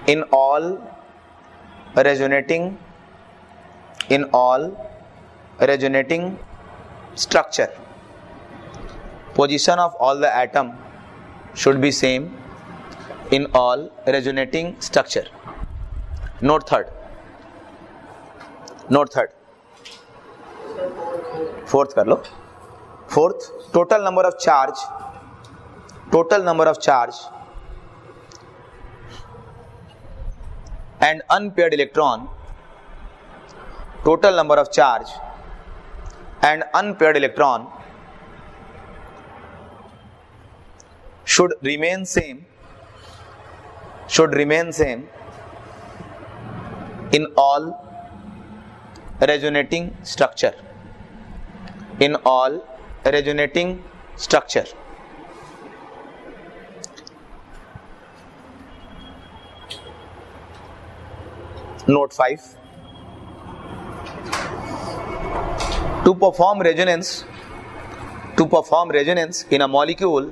in all resonating structure। Position of all the atom should be same in all resonating structure। Note third, fourth कर लो। Fourth, total number of charge and unpaired electron, total number of charge and unpaired electron should remain same in all resonating structure, Note 5, to perform resonance in a molecule,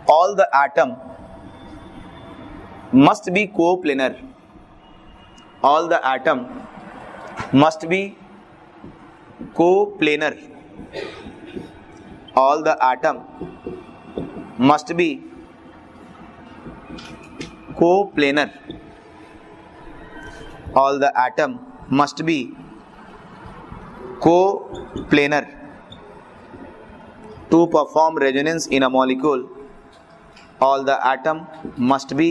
all the atom must be coplanar. All the atom must be coplanar. All the atom must be coplanar. All the atom must be coplanar. To perform resonance in a molecule, all the atom must be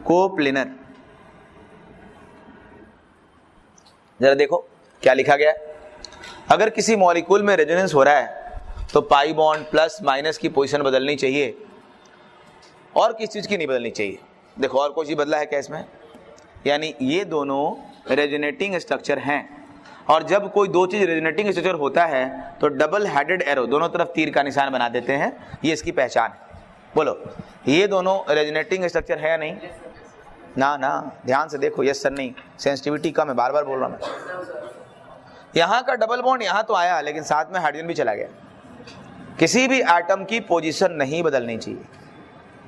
coplanar. जरा देखो क्या लिखा गया है। अगर किसी molecule में resonance हो रहा है तो पाई बॉन्ड प्लस माइनस की पोजीशन बदलनी चाहिए और किस चीज की नहीं बदलनी चाहिए। देखो और कोई चीज बदला है क्या इसमें, यानी ये दोनों रेजोनेटिंग स्ट्रक्चर हैं, और जब कोई दो चीज रेजोनेटिंग स्ट्रक्चर होता है तो डबल हेडेड एरो, दोनों तरफ तीर का निशान बना देते हैं, ये इसकी पहचान है। बोलो ये दोनों रेजोनेटिंग स्ट्रक्चर है या नहीं? ना ध्यान से देखो, यस सर नहीं, सेंसिटिविटी कम है, बार बार बोल रहा हूं मैं। यहां का डबल बॉन्ड यहां तो आया लेकिन साथ में हाइड्रोजन भी चला गया। किसी भी एटम की पोजीशन नहीं बदलनी चाहिए,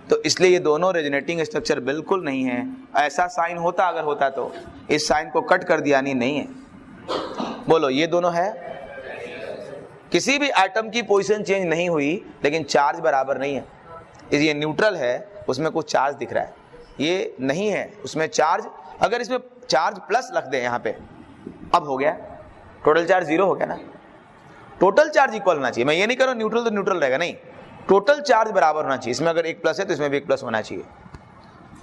तो इसलिए ये दोनों रेजोनेटिंग स्ट्रक्चर बिल्कुल नहीं है। ऐसा साइन होता, अगर होता तो इस साइन को कट कर दिया, नहीं है। बोलो ये दोनों है, किसी भी एटम की पोजीशन चेंज नहीं हुई लेकिन चार्ज बराबर नहीं है। ये न्यूट्रल है, उसमें कुछ चार्ज दिख रहा है, ये नहीं है उसमें चार्ज। अगर इसमें चार्ज प्लस रख दे यहाँ पे, अब हो गया टोटल चार्ज 0 हो गया ना। टोटल चार्ज इक्वल होना चाहिए, मैं ये नहीं कर रहा न्यूट्रल तो न्यूट्रल रहेगा, नहीं, टोटल चार्ज बराबर होना चाहिए। इसमें अगर एक प्लस है तो इसमें भी एक प्लस होना चाहिए।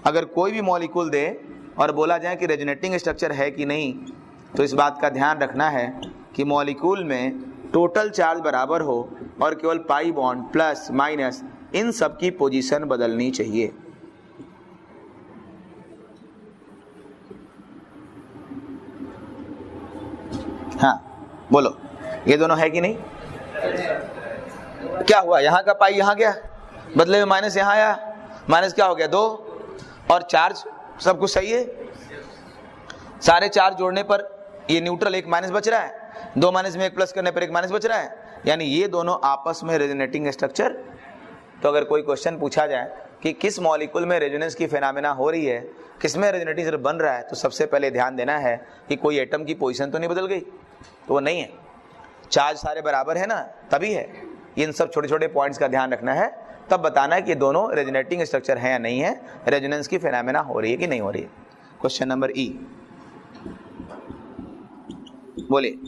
अगर कोई भी मॉलिक्यूल दे और बोला जाए कि रेजोनेटिंग स्ट्रक्चर है कि नहीं, तो इस बात का ध्यान रखना है कि मॉलिक्यूल में टोटल चार्ज बराबर हो और केवल पाई बॉन्ड प्लस माइनस इन सब की पोजीशन बदलनी चाहिए। हाँ बोलो ये दोनों है कि नहीं? क्या हुआ, यहाँ का पाई यहाँ गया, बदले में माइनस यहाँ आया, माइनस क्या हो गया 2, और चार्ज सब कुछ सही है। सारे चार्ज जोड़ने पर ये न्यूट्रल, एक माइनस बच रहा है, 2 माइनस में 1 प्लस करने पर 1 माइनस बच रहा है, यानी ये दोनों आपस में रेजोनेटिंग स्ट्रक्चर। तो अगर कोई क्वेश्चन पूछा जाए कि किस मॉलिक्यूल में रेजोनेंस की फेनोमेना हो रही है, किसमें रेजोनेटिंग स्ट्रक्चर बन रहा है, तो सबसे पहले ध्यान देना है कि कोई एटम की पोजीशन तो नहीं बदल गई, तो वो नहीं है। चार्ज सारे बराबर है ना, तभी है। इन सब छोटे छोटे पॉइंट्स का ध्यान रखना है, तब बताना है कि दोनों रेजोनेटिंग स्ट्रक्चर है या नहीं है, रेजोनेंस की फेनोमेना हो रही है कि नहीं हो रही है। क्वेश्चन नंबर ई, बोलिए।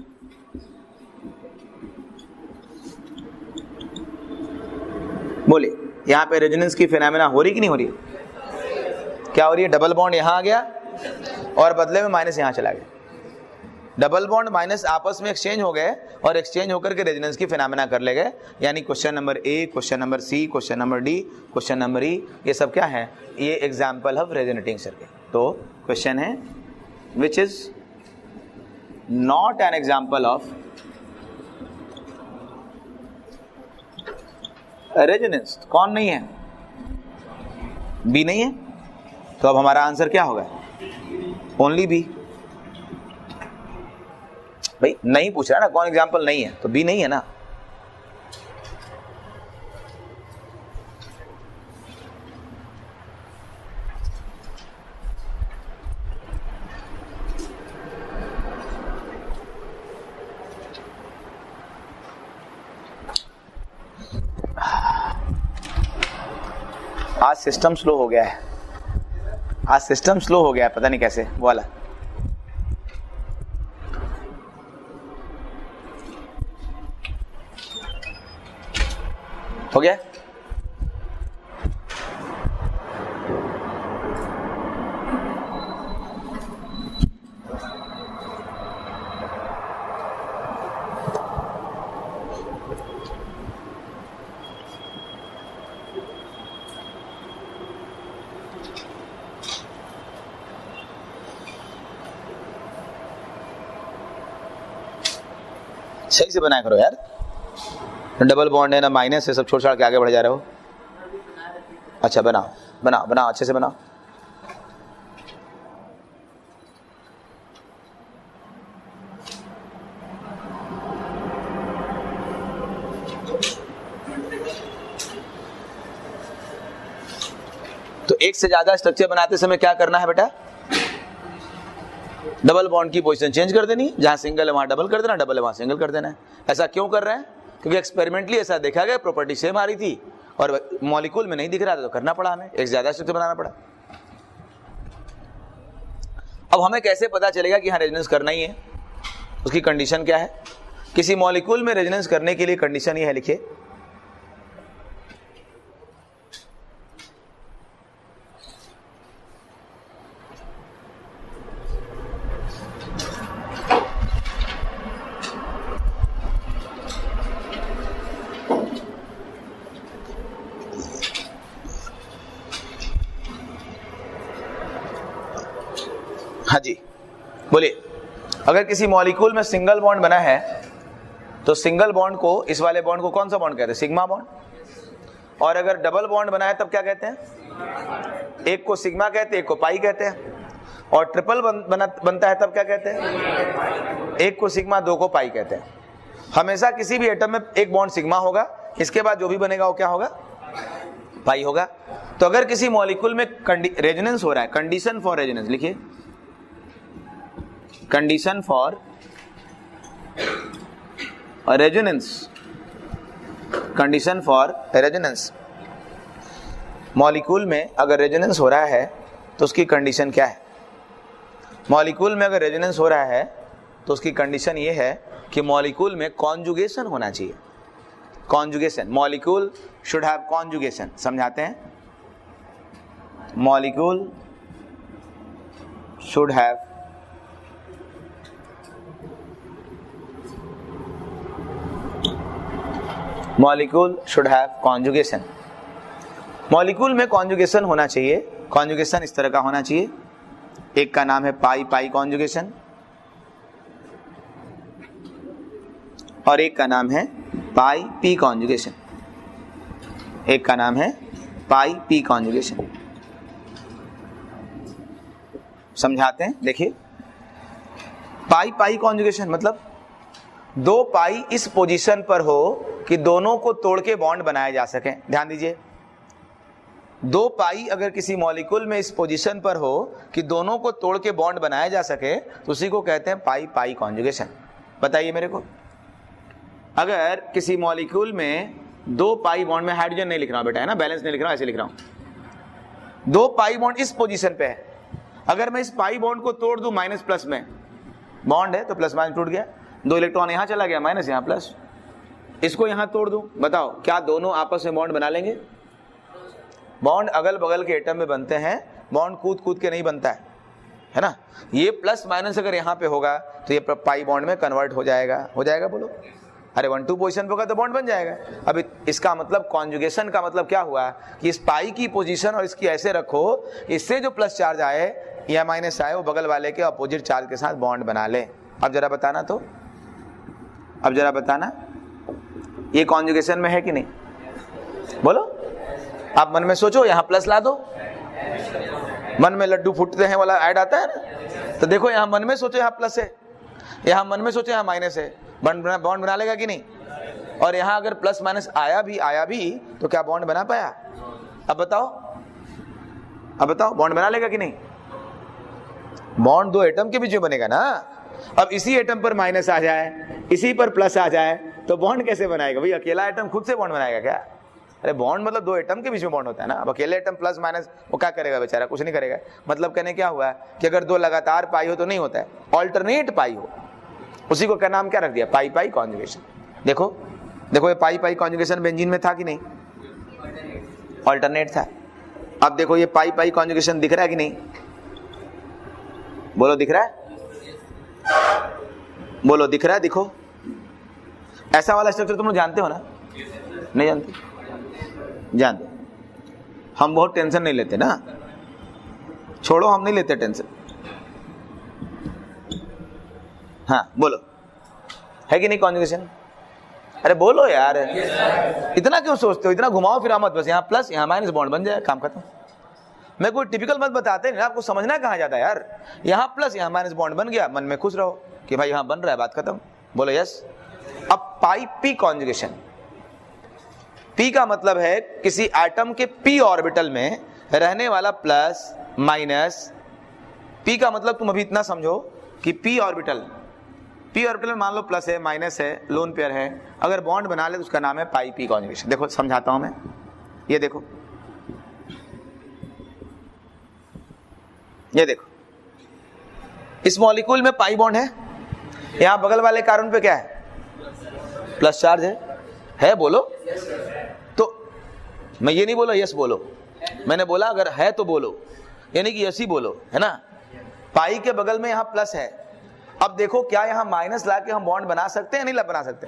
बोलिए यहाँ पे रेजोनेंस की फेनोमेना हो रही है कि नहीं हो रही है? क्या हो रही है? डबल बॉन्ड यहाँ आ गया और बदले में माइनस यहाँ चला गया। डबल बॉन्ड माइनस आपस में एक्सचेंज हो गए और एक्सचेंज होकर के रेजोनेंस की फेनोमेना कर ले गए। यानी question number A, question number C, question number D, question number E, ये सब क्या है? ये एग्जाम्पल ऑफ रेजोनेटिंग सर्किट। तो क्वेश्चन है which is not an example of resonance. कौन नहीं है? बी नहीं है। तो अब हमारा आंसर क्या होगा? Only B. भाई नहीं पूछ रहा ना कौन एग्जाम्पल नहीं है, तो बी नहीं है ना। आज सिस्टम स्लो हो गया है, आज सिस्टम स्लो हो गया है, पता नहीं कैसे वो वाला। हो गया? सही से बनाया करो यार, डबल बॉन्ड है ना माइनस है, सब छोड़ छाड़ के आगे बढ़ जा रहे हो। अच्छा बनाओ बनाओ बनाओ, अच्छे से बनाओ। तो एक से ज्यादा स्ट्रक्चर बनाते समय क्या करना है बेटा? डबल बॉन्ड की पोजीशन चेंज कर देनी, जहां सिंगल है वहां डबल कर देना, डबल है वहां सिंगल कर देना है। ऐसा क्यों कर रहे हैं? क्योंकि एक्सपेरिमेंटली ऐसा देखा गया, प्रॉपर्टी सेम आ रही थी और मॉलिक्यूल में नहीं दिख रहा था, तो करना पड़ा हमें, एक ज्यादा स्ट्रक्चर बनाना पड़ा। अब हमें कैसे पता चलेगा कि हाँ रेजोनेंस करना ही है? उसकी कंडीशन क्या है? किसी मॉलिक्यूल में रेजोनेंस करने के लिए कंडीशन ये है, लिखिए हाँ जी बोलिए। अगर किसी मॉलिक्यूल में सिंगल बॉन्ड बना है तो सिंगल बॉन्ड को, इस वाले बॉन्ड को कौन सा बॉन्ड कहते हैं? Sigma bond. और अगर डबल बॉन्ड बना है तब क्या कहते हैं? एक को सिग्मा कहते हैं, एक को पाई कहते हैं। और ट्रिपल बनता है तब क्या कहते हैं? एक को सिग्मा, दो को पाई कहते हैं। हमेशा किसी भी एटम में एक बॉन्ड सिग्मा होगा, इसके बाद जो भी बनेगा वो क्या होगा? पाई होगा। तो अगर किसी मॉलिक्यूल में रेजोनेंस हो रहा है, कंडीशन फॉर रेजोनेंस लिखिए, condition for resonance, condition for resonance. Molecule में अगर रेजोनेंस हो रहा है तो उसकी कंडीशन क्या है? मॉलिक्यूल में अगर रेजोनेंस हो रहा है तो उसकी कंडीशन ये है कि मॉलिक्यूल में कॉन्जुगेशन होना चाहिए। Conjugation, molecule should have conjugation. समझाते हैं, molecule should have molecule should have conjugation. Molecule में कॉन्जुगेशन होना चाहिए। कॉन्जुगेशन इस तरह का होना चाहिए, एक का नाम है पाई पाई कॉन्जुगेशन और एक का नाम है पाई पी कॉन्जुगेशन। एक का नाम है पाई पी कॉन्जुगेशन। समझाते हैं, देखिए पाई पाई कॉन्जुगेशन मतलब दो पाई इस पोजीशन पर हो कि दोनों को तोड़ के बॉन्ड बनाया जा सके। ध्यान दीजिए, दो पाई अगर किसी मॉलिक्यूल में इस पोजीशन पर हो कि दोनों को तोड़ के बॉन्ड बनाया जा सके तो उसी को कहते हैं पाई पाई कॉन्जुगेशन। बताइए मेरे को, अगर किसी मॉलिक्यूल में दो पाई बॉन्ड में, हाइड्रोजन नहीं लिख रहा हूं बेटा, है ना, बैलेंस नहीं लिख रहा हूं, ऐसे लिख रहा हूं, दो पाई बॉन्ड इस पोजीशन पे है। अगर मैं इस पाई बॉन्ड को तोड़ दूं माइनस प्लस में, बॉन्ड है तो प्लस माइनस टूट गया, दो इलेक्ट्रॉन यहां चला गया, माइनस यहां प्लस। इसको यहां तोड़ दूं, बताओ क्या दोनों आपस में बॉन्ड बना लेंगे? बॉन्ड अगल बगल के एटम में बनते हैं, बॉन्ड कूद कूद के नहीं बनता है ना। ये प्लस माइनस अगर यहाँ पे होगा तो ये पाई बॉन्ड में कन्वर्ट हो जाएगा। हो जाएगा बोलो? अरे 1-2 पोजीशन पे होगा तो बॉन्ड बन जाएगा। अब इसका मतलब कॉन्जुगेशन का मतलब क्या हुआ कि इस पाई की पोजीशन और इसकी ऐसे रखो, इससे जो प्लस चार्ज आए या माइनस आए वो बगल वाले के अपोजिट चार्ज के साथ बॉन्ड बना ले। अब जरा बताना, तो अब जरा बताना ये कॉन्जुगेशन में है कि नहीं? बोलो, आप मन में सोचो, यहाँ प्लस ला दो, मन में लड्डू फूटते हैं वाला ऐड आता है ना, तो देखो यहाँ मन में सोचो यहाँ प्लस है, यहाँ मन में सोचो यहाँ माइनस है, बॉन्ड बना लेगा कि नहीं? और यहाँ अगर प्लस माइनस आया भी तो क्या बॉन्ड बना पाया? अब बताओ बॉन्ड बना लेगा कि नहीं? बॉन्ड दो एटम के बीच में बनेगा ना। अब इसी एटम पर माइनस आ जाए, इसी पर प्लस आ जाए तो बॉन्ड कैसे बनाएगा भाई? अकेला एटम खुद से बॉन्ड बनाएगा क्या? अरे बॉन्ड मतलब दो एटम के बीच में बॉन्ड होता है ना। अब अकेले एटम प्लस माइनस वो क्या करेगा बेचारा, कुछ नहीं करेगा। मतलब कहने क्या हुआ है कि अगर दो लगातार पाई हो तो नहीं होता है, ऑल्टरनेट पाई हो, उसी को क्या नाम क्या रख दिया, पाई पाई कॉन्जुगेशन। देखो देखो ये पाई पाई कॉन्जुगेशन बेंजीन में था कि नहीं, ऑल्टरनेट था। अब देखो ये पाई पाई कॉन्जुगेशन दिख रहा है कि नहीं, बोलो दिख रहा है, बोलो दिख रहा है, दिखो। ऐसा वाला स्ट्रक्चर तुम लोग जानते हो ना, नहीं जानते, जानते। हम बहुत टेंशन नहीं लेते ना, छोड़ो हम नहीं लेते टेंशन। हाँ बोलो, है कि नहीं कॉन्जुगेशन? अरे बोलो यार, इतना क्यों सोचते हो, इतना घुमाओ फिर मत, बस यहाँ प्लस यहाँ माइनस बॉन्ड बन जाए, काम खत्म। मैं कोई टिपिकल मत बताते नहीं, आपको समझना कहाँ जाता है यार। यहाँ प्लस यहाँ माइनस बॉन्ड बन गया, मन में खुश रहो कि भाई यहाँ बन रहा है, बात खत्म। बोलो यस। अब पाई पी कॉन्जुगेशन, पी का मतलब है किसी एटम के पी ऑर्बिटल में रहने वाला प्लस माइनस। पी का मतलब तुम अभी इतना समझो कि पी ऑर्बिटल में मान लो प्लस है माइनस है लोन पेयर है, अगर बॉन्ड बना ले तो उसका नाम है पाई पी कॉन्जुगेशन। देखो समझाता हूं मैं, ये देखो, ये देखो, इस मॉलिक्यूल में पाई बॉन्ड है, यहां बगल वाले कार्बन पे क्या है, प्लस चार्ज है बोलो। तो मैं ये नहीं बोला यस बोलो, मैंने बोला अगर है तो बोलो, यानी कि यस ही बोलो, है ना। पाई के बगल में यहां प्लस है, अब देखो क्या यहां माइनस ला के हम बॉन्ड बना सकते हैं, नहीं बना सकते?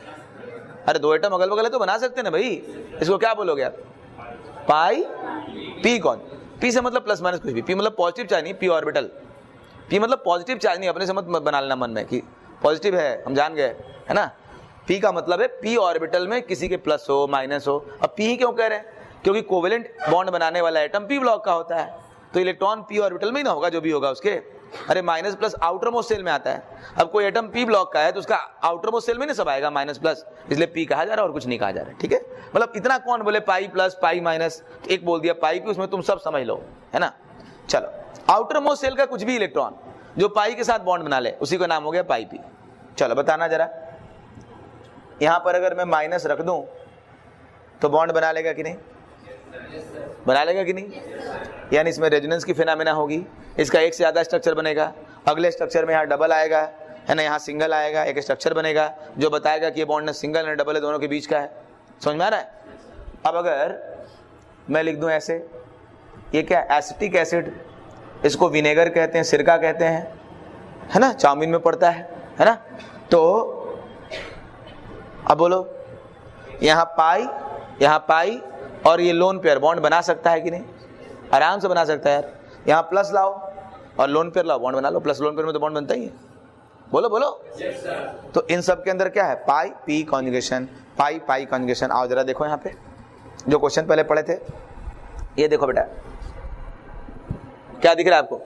अरे दो एटम अगल बगल है तो बना सकते हैं ना भाई। इसको क्या बोलोगे आप, पाई पी कौन, पी से मतलब प्लस माइनस कुछ भी, पी मतलब पॉजिटिव चार्ज नहीं, पी ऑर्बिटल, पी मतलब पॉजिटिव चार्ज नहीं, अपने से मत बना लेना मन में कि पॉजिटिव है, हम जान गए, है ना। पी का मतलब है पी ऑर्बिटल में किसी के प्लस हो माइनस हो। अब पी ही क्यों कह रहे हैं, क्योंकि कोवेलेंट बॉन्ड बनाने वाला एटम पी ब्लॉक का होता है, तो इलेक्ट्रॉन पी ऑर्बिटल में ही ना होगा जो भी होगा उसके। अरे minus plus outermost shell में आता है, अब कोई एटम पी ब्लॉक का है तो उसका आउटर मोस्ट सेल में नहीं सब आएगा माइनस प्लस, इसलिए पी कहा जा रहा है और कुछ नहीं कहा जा रहा है, ठीक है। मतलब इतना कौन बोले पाई प्लस पाई माइनस, एक बोल दिया पाई पी, उसमें तुम सब समझ लो, है ना। चलो, आउटर मोस्ट सेल का कुछ भी इलेक्ट्रॉन जो पाई के साथ बॉन्ड बना ले उसी का नाम हो गया पाई पी। चलो बताना जरा, यहां पर अगर मैं माइनस रख दूं तो बॉन्ड बना लेगा कि नहीं, बना लेगा कि नहीं, यानी इसमें रेजोनेंस की फिनोमेना होगी, इसका एक से ज्यादा स्ट्रक्चर बनेगा, अगले स्ट्रक्चर में यहाँ डबल आएगा, है ना, यहाँ सिंगल आएगा, एक स्ट्रक्चर बनेगा जो बताएगा कि ये बॉन्ड ना सिंगल ना डबल है, दोनों के बीच का है। समझ में आ रहा है? अब अगर मैं लिख दूं ऐसे, ये क्या एसिटिक एसिड, इसको विनेगर कहते हैं, सिरका कहते हैं, है ना, चाउमीन में पड़ता है ना। तो अब बोलो, यहाँ पाई और ये लोन पेयर बॉन्ड बना सकता है कि नहीं? आराम से बना सकता है यार। यहाँ प्लस लाओ और लोन पेयर लाओ, बॉन्ड बना लो। प्लस लोन पेयर में तो बॉन्ड बनता ही है, बोलो बोलो। तो इन सब के अंदर क्या है, पाई पी कॉन्जुगेशन, पाई पाई कॉन्जुगेशन। आओ जरा देखो यहाँ पे जो क्वेश्चन पहले पढ़े थे, ये देखो बेटा, क्या दिख रहा है आपको,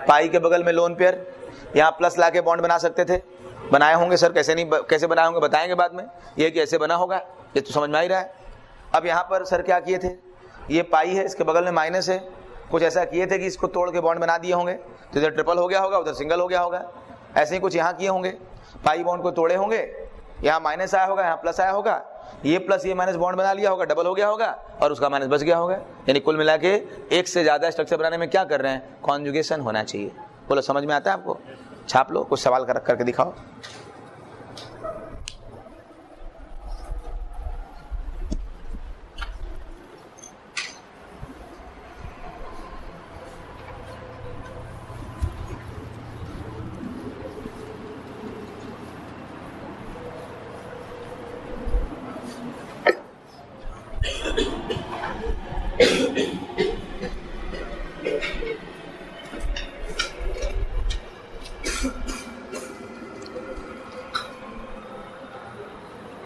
पाई के बगल में लोन पेयर, यहाँ प्लस ला के बॉन्ड बना सकते थे, बनाए होंगे सर, कैसे नहीं, कैसे बनाए होंगे बताएंगे बाद में, ये कैसे बना होगा ये तो समझ में आ ही रहा है। अब यहाँ पर सर क्या किए थे, ये पाई है, इसके बगल में माइनस है, कुछ ऐसा किए थे कि इसको तोड़ के बॉन्ड बना दिए होंगे, तो इधर ट्रिपल हो गया होगा, उधर सिंगल हो गया होगा। ऐसे ही कुछ यहाँ किए होंगे, पाई बॉन्ड को तोड़े होंगे, यहाँ माइनस आया होगा, यहाँ प्लस आया होगा, ये प्लस ये माइनस बॉन्ड बना लिया होगा, डबल हो गया होगा और उसका माइनस बच गया होगा। यानी कुल मिला के एक से ज्यादा स्ट्रक्चर बनाने में क्या कर रहे हैं, कॉन्जुगेशन होना चाहिए। बोलो समझ में आता है आपको? छाप लो, कुछ सवाल करके दिखाओ।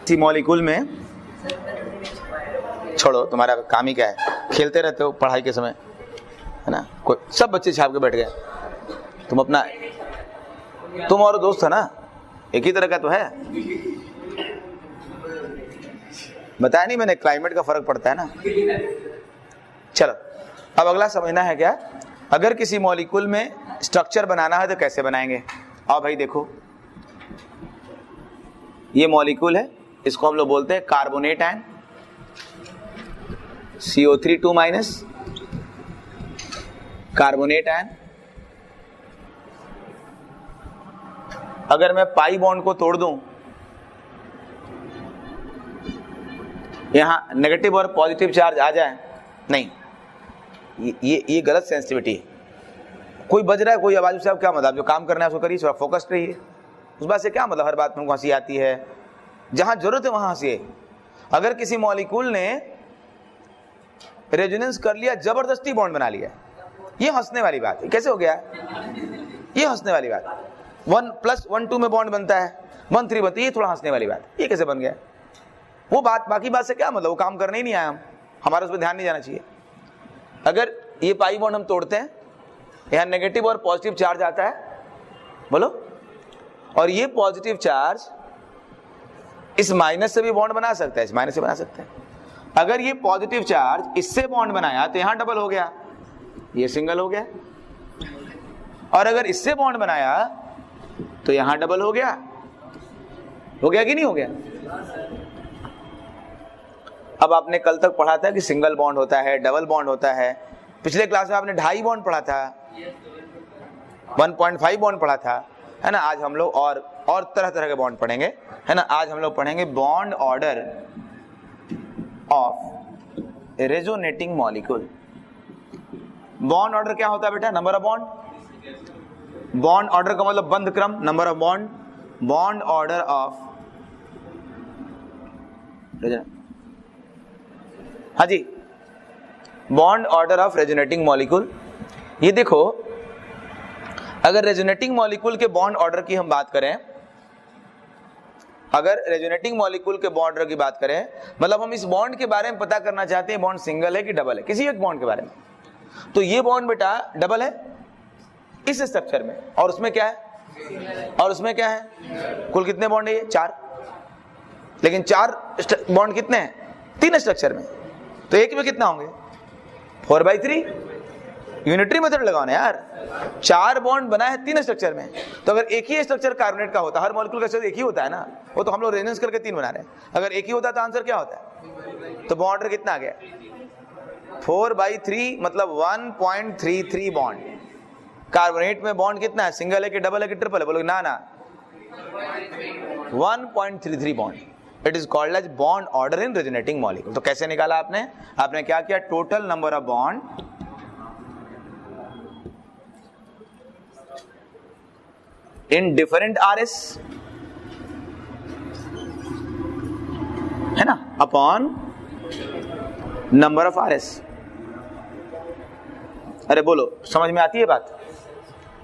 इसी मॉलिक्यूल में, छोड़ो तुम्हारा काम ही क्या है, खेलते रहते हो पढ़ाई के समय, है ना। कोई सब बच्चे छाप के बैठ गए, तुम अपना, तुम और दोस्त है ना, एक ही तरह का तो है। बताया नहीं मैंने, क्लाइमेट का फर्क पड़ता है ना। चलो अब अगला समझना है क्या, अगर किसी मॉलिक्यूल में स्ट्रक्चर बनाना है तो कैसे बनाएंगे। आओ भाई देखो, ये मॉलिक्यूल है, इसको हम लोग बोलते हैं carbonate ion, CO3 2 minus carbonate ion. अगर मैं पाई बॉन्ड को तोड़ दूं, यहां नेगेटिव और पॉजिटिव चार्ज आ जाए, नहीं, ये गलत सेंसिटिविटी है। कोई बज रहा है, कोई आवाज, उससे आप क्या मतलब, जो काम करना है उसको करिए, थोड़ा फोकस्ड रहिए। उस बात से क्या मतलब हर बात में हंसी आती है, जहां जरूरत है वहां हंसिए। अगर किसी मॉलिक्यूल ने रेजोनेंस कर लिया, जबरदस्ती बॉन्ड बना लिया, ये हंसने वाली बात है। कैसे हो गया? ये हंसने वाली बात है। 1+1 2 में बॉन्ड बनता है, 1 3 बनती है, ये थोड़ा हंसने वाली बात है। ये कैसे बन गया? वो बात, बाकी बात से क्या मतलब, वो काम करने ही नहीं आया हम, हमारा उस पर ध्यान नहीं जाना चाहिए। अगर ये पाई बॉन्ड हम तोड़ते हैं, यहां नेगेटिव और पॉजिटिव चार्ज आता है, बोलो, और ये पॉजिटिव चार्ज इस माइनस से भी बॉन्ड बना सकता है, इस माइनस से बना सकता है। अगर ये पॉजिटिव चार्ज इससे बॉन्ड बनाया तो यहां डबल हो गया, ये सिंगल हो गया, और अगर इससे बॉन्ड बनाया तो यहां डबल हो गया कि नहीं हो गया? अब आपने कल तक पढ़ा था कि सिंगल बॉन्ड होता है, डबल बॉन्ड होता है। पिछले क्लास में आपने 2.5 बॉन्ड पढ़ा था, 1.5 बॉन्ड पढ़ा था, है ना। आज हम लोग और तरह तरह के बॉन्ड पढ़ेंगे, है ना। आज हम लोग पढ़ेंगे bond order of resonating molecule. Bond order क्या होता है बेटा? Number of bond. Bond order का मतलब बंध क्रम, number of bond. Bond order of, हाँ जी, bond order of resonating molecule. ये देखो, अगर रेजोनेटिंग मॉलिक्यूल के बॉन्ड ऑर्डर की हम बात करें, अगर रेजोनेटिंग मॉलिक्यूल के बॉन्ड ऑर्डर की बात करें, मतलब हम इस बॉन्ड के बारे में पता करना चाहते हैं, बॉन्ड सिंगल है कि डबल है, किसी एक बॉन्ड के बारे में। तो ये बॉन्ड बेटा डबल है इस स्ट्रक्चर में, और उसमें क्या है, और उसमें क्या है, कुल कितने बॉन्ड है? ये 4। लेकिन 4 बॉन्ड कितने हैं? 3 स्ट्रक्चर में, तो एक में कितना होंगे? 4/3। यूनिटरी मेथड लगाना यार। 4 बॉन्ड बना है 3 स्ट्रक्चर में, तो अगर एक ही स्ट्रक्चर कार्बोनेट का होता, हर मॉलिक्यूल का स्ट्रक्चर एक ही होता है ना, वो तो हम लोग रेजोनेंस करके 3 बना रहे हैं। अगर एक ही होता तो आंसर क्या होता है? तो बॉन्ड कितना आ गया? 4/3, मतलब 1.33 बॉन्ड। कार्बोनेट में बॉन्ड कितना है? सिंगल है कि डबल है कि ट्रिपल है? बोलोगे ना ना, 1.33 bond. It is called as bond order in resonating molecule. तो कैसे निकाला आपने? आपने क्या किया? Total number of bond in different RS, है ना, अपॉन नंबर ऑफ RS। अरे बोलो, समझ में आती है बात?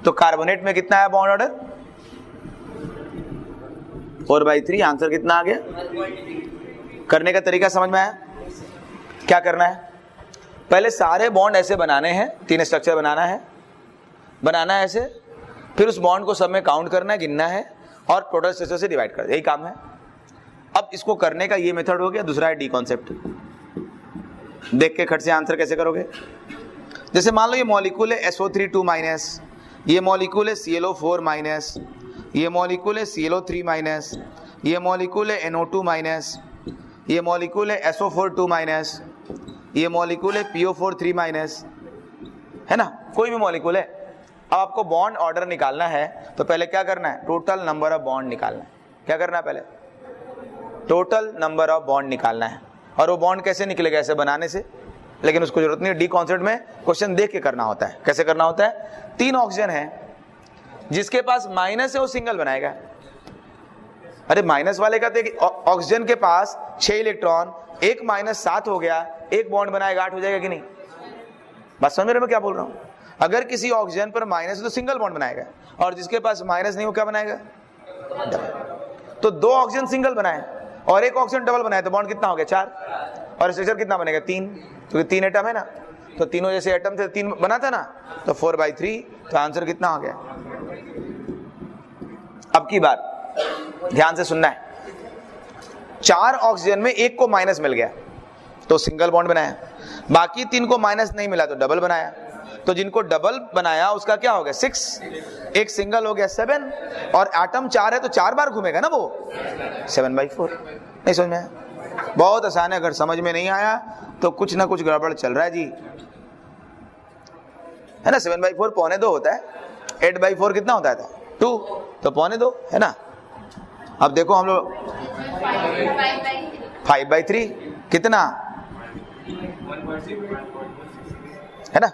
तो कार्बोनेट में कितना है बॉन्ड ऑर्डर? 4/3। आंसर कितना आ गया? करने का तरीका समझ में आया? क्या करना है? पहले सारे बॉन्ड ऐसे बनाने हैं, 3 स्ट्रक्चर बनाना है ऐसे, फिर उस बॉन्ड को सब में काउंट करना है, गिनना है, और टोटल स्ट्रक्चर से डिवाइड कर, यही काम है। अब इसको करने का ये मेथड हो गया। दूसरा है डी कॉन्सेप्ट। देख के खट से आंसर कैसे करोगे? जैसे मान लो ये मॉलिक्यूल है SO3 2 माइनस, ये मॉलिक्यूल है ClO4 माइनस, ये मॉलिक्यूल है ClO3 माइनस, ये मॉलिक्यूल है NO2 माइनस, ये मॉलिक्यूल है SO4 2 माइनस, ये मॉलिक्यूल है PO4 3 माइनस, है ना, कोई भी मॉलिक्यूल है। अब आपको बॉन्ड ऑर्डर निकालना है, तो पहले क्या करना है? टोटल नंबर ऑफ बॉन्ड निकालना है। क्या करना है? पहले टोटल नंबर ऑफ बॉन्ड निकालना है। और वो बॉन्ड कैसे निकलेगा? ऐसे बनाने से, लेकिन उसको जरूरत नहीं है। डी कॉन्सेप्ट में क्वेश्चन देख के करना होता है। कैसे करना होता है? 3 ऑक्सीजन है, जिसके पास माइनस है वो सिंगल बनाएगा। अरे माइनस वाले का तो ऑक्सीजन के पास 6 इलेक्ट्रॉन, 1 माइनस 7 हो गया, 1 बॉन्ड बनाएगा, 8 हो जाएगा कि नहीं? बात समझ रहे मैं क्या बोल रहा हूं? अगर किसी ऑक्सीजन पर माइनस है तो सिंगल बॉन्ड बनाएगा, और जिसके पास माइनस नहीं हो क्या बनाएगा? डबल। तो 2 ऑक्सीजन सिंगल बनाए और 1 ऑक्सीजन डबल बनाए, तो बॉन्ड कितना हो गया? 4। और स्ट्रक्चर कितना बनेगा? 3, क्योंकि 3 एटम है ना, तो तीनों जैसे एटम थे 3 बना था ना, तो 4/3। तो आंसर कितना हो गया? अब की बात ध्यान से सुनना है। 4 ऑक्सीजन में 1 को माइनस मिल गया तो सिंगल बॉन्ड बनाया, बाकी 3 को माइनस नहीं मिला तो डबल बनाया। तो जिनको डबल बनाया उसका क्या हो गया? 6, एक सिंगल हो गया 7, और एटम 4 है तो 4 बार घूमेगा ना वो, 7/4। नहीं समझ में आया? बहुत आसान है। अगर समझ में नहीं आया तो कुछ ना कुछ गड़बड़ चल रहा है जी, है ना। 7/4 पौने 2 होता है, 8/4 कितना होता है 2, तो पौने 2 है ना। अब देखो हम लोग 5/3 कितना है ना।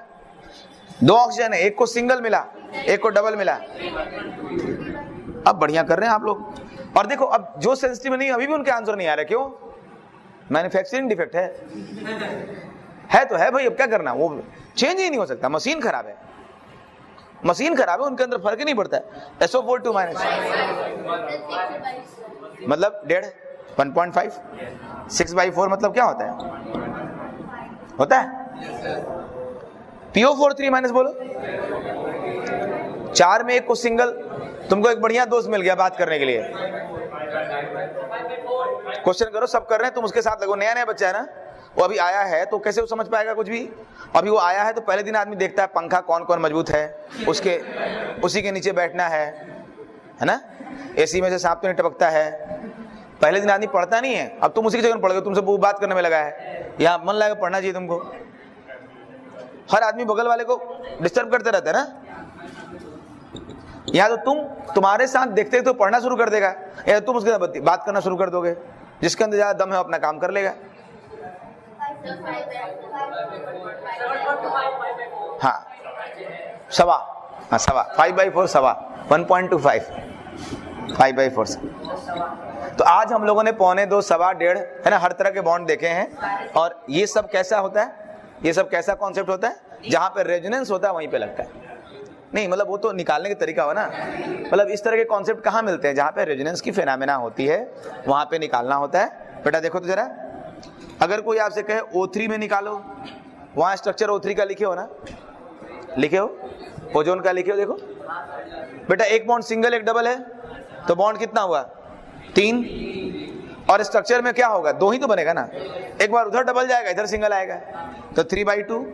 2 ऑक्सीजन है, एक को सिंगल मिला, एक को डबल मिला। अब बढ़िया कर रहे हैं आप लोग। और देखो अब जो सेंसिटिव नहीं अभी भी उनके आंसर नहीं आ रहे, क्यों? मैन्युफैक्चरिंग डिफेक्ट है तो है भाई, अब क्या करना, वो चेंज ही नहीं हो सकता, मशीन खराब है, मशीन खराब है, उनके अंदर फर्क ही नहीं पड़ता है। SO4 माइनस मतलब 1.5 1.5 6/4 मतलब क्या होता है PO4 3 माइनस बोलो। 4 में एक को सिंगल, तुमको एक बढ़िया दोस्त मिल गया बात करने के लिए, क्वेश्चन करो, सब कर रहे हैं, तुम उसके साथ लगो। नया नया बच्चा है ना, वो अभी आया है तो कैसे वो समझ पाएगा कुछ भी। अभी वो आया है तो पहले दिन आदमी देखता है पंखा कौन कौन मजबूत है, उसी के नीचे बैठना है ना। एसी में से सांप तो नहीं टपकता है, पहले दिन आदमी पढ़ता नहीं है। अब तुम उसी की जगह पढ़ गए, तुमसे वो बात करने में लगा है, यहाँ मन लगा पढ़ना चाहिए तुमको। हर आदमी बगल वाले को डिस्टर्ब करते रहता है ना। या तो तुम्हारे साथ देखते तो पढ़ना शुरू कर देगा, या तुम उसके साथ बात करना शुरू कर दोगे। जिसके अंदर ज्यादा दम है अपना काम कर लेगा। हाँ सवा 5/4 सवा 1.25 5/4 से। तो आज हम लोगों ने पौने 2 सवा 1.5 है ना, हर तरह के बॉन्ड देखे हैं। और ये सब कैसा होता है, ये सब कैसा कॉन्सेप्ट होता है, जहां पे रेजोनेंस होता है वहीं पे लगता है। नहीं मतलब वो तो निकालने का तरीका हो ना, मतलब इस तरह के कॉन्सेप्ट कहाँ मिलते हैं, जहां पे रेजोनेंस की फेनामेना होती है वहां पे निकालना होता है। बेटा देखो तो जरा, अगर कोई आपसे कहे O3 में निकालो, वहां स्ट्रक्चर O3 का लिखे हो ना, लिखे हो, ओजोन का लिखे हो। देखो बेटा, एक बॉन्ड सिंगल एक डबल है, तो बॉन्ड कितना हुआ 3, और स्ट्रक्चर में क्या होगा 2 ही तो बनेगा ना। एक बार उधर डबल जाएगा, इधर सिंगल आएगा, तो 3/2।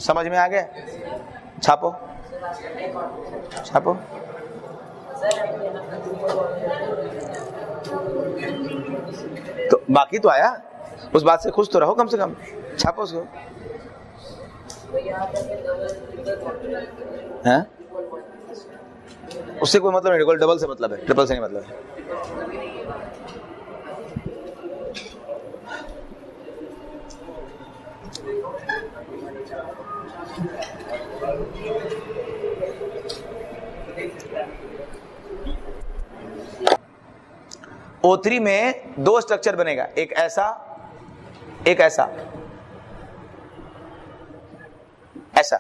समझ में आ गया? छापो छापो। तो बाकी तो आया, उस बात से खुश तो रहो कम से कम, छापो उसको। हैं? उससे कोई मतलब नहीं, डबल से मतलब है, ट्रिपल से नहीं मतलब है। O3 में 2 स्ट्रक्चर बनेगा, एक ऐसा एक ऐसा, ऐसा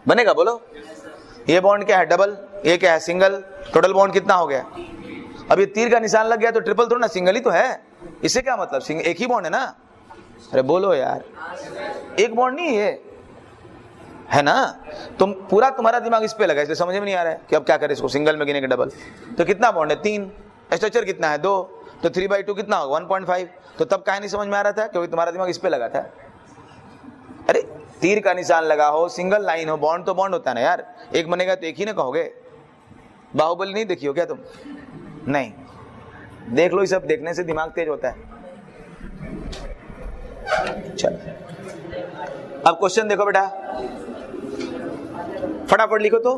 बनेगा। बोलो ये बॉन्ड क्या है डबल, ये क्या है सिंगल, टोटल बॉन्ड कितना हो गया। अब ये तीर का निशान लग गया तो ट्रिपल थोड़ा ना, सिंगल ही तो है। इससे क्या मतलब, सिंगल एक ही बॉन्ड है ना। अरे बोलो यार, एक बॉन्ड नहीं है ना। तुम्हारा दिमाग इस पे लगा, इसलिए समझ में नहीं आ रहा है कि अब क्या करें इसको, सिंगल में गिने के डबल। तो कितना बॉन्ड है 3, स्ट्रक्चर कितना है 2, तो 3/2 कितना होगा 1.5। तो तब काहे नहीं समझ में आ रहा था, क्योंकि तुम्हारा दिमाग इस पे लगा था। अरे तीर का निशान लगा हो, सिंगल लाइन हो, बॉन्ड तो बॉन्ड होता है ना यार, एक बनेगा तो एक ही ना कहोगे। बाहुबली नहीं देखी हो क्या तुम? नहीं, देख लो, ये सब देखने से दिमाग तेज होता है। चल अब क्वेश्चन देखो बेटा, फटाफट लिखो तो।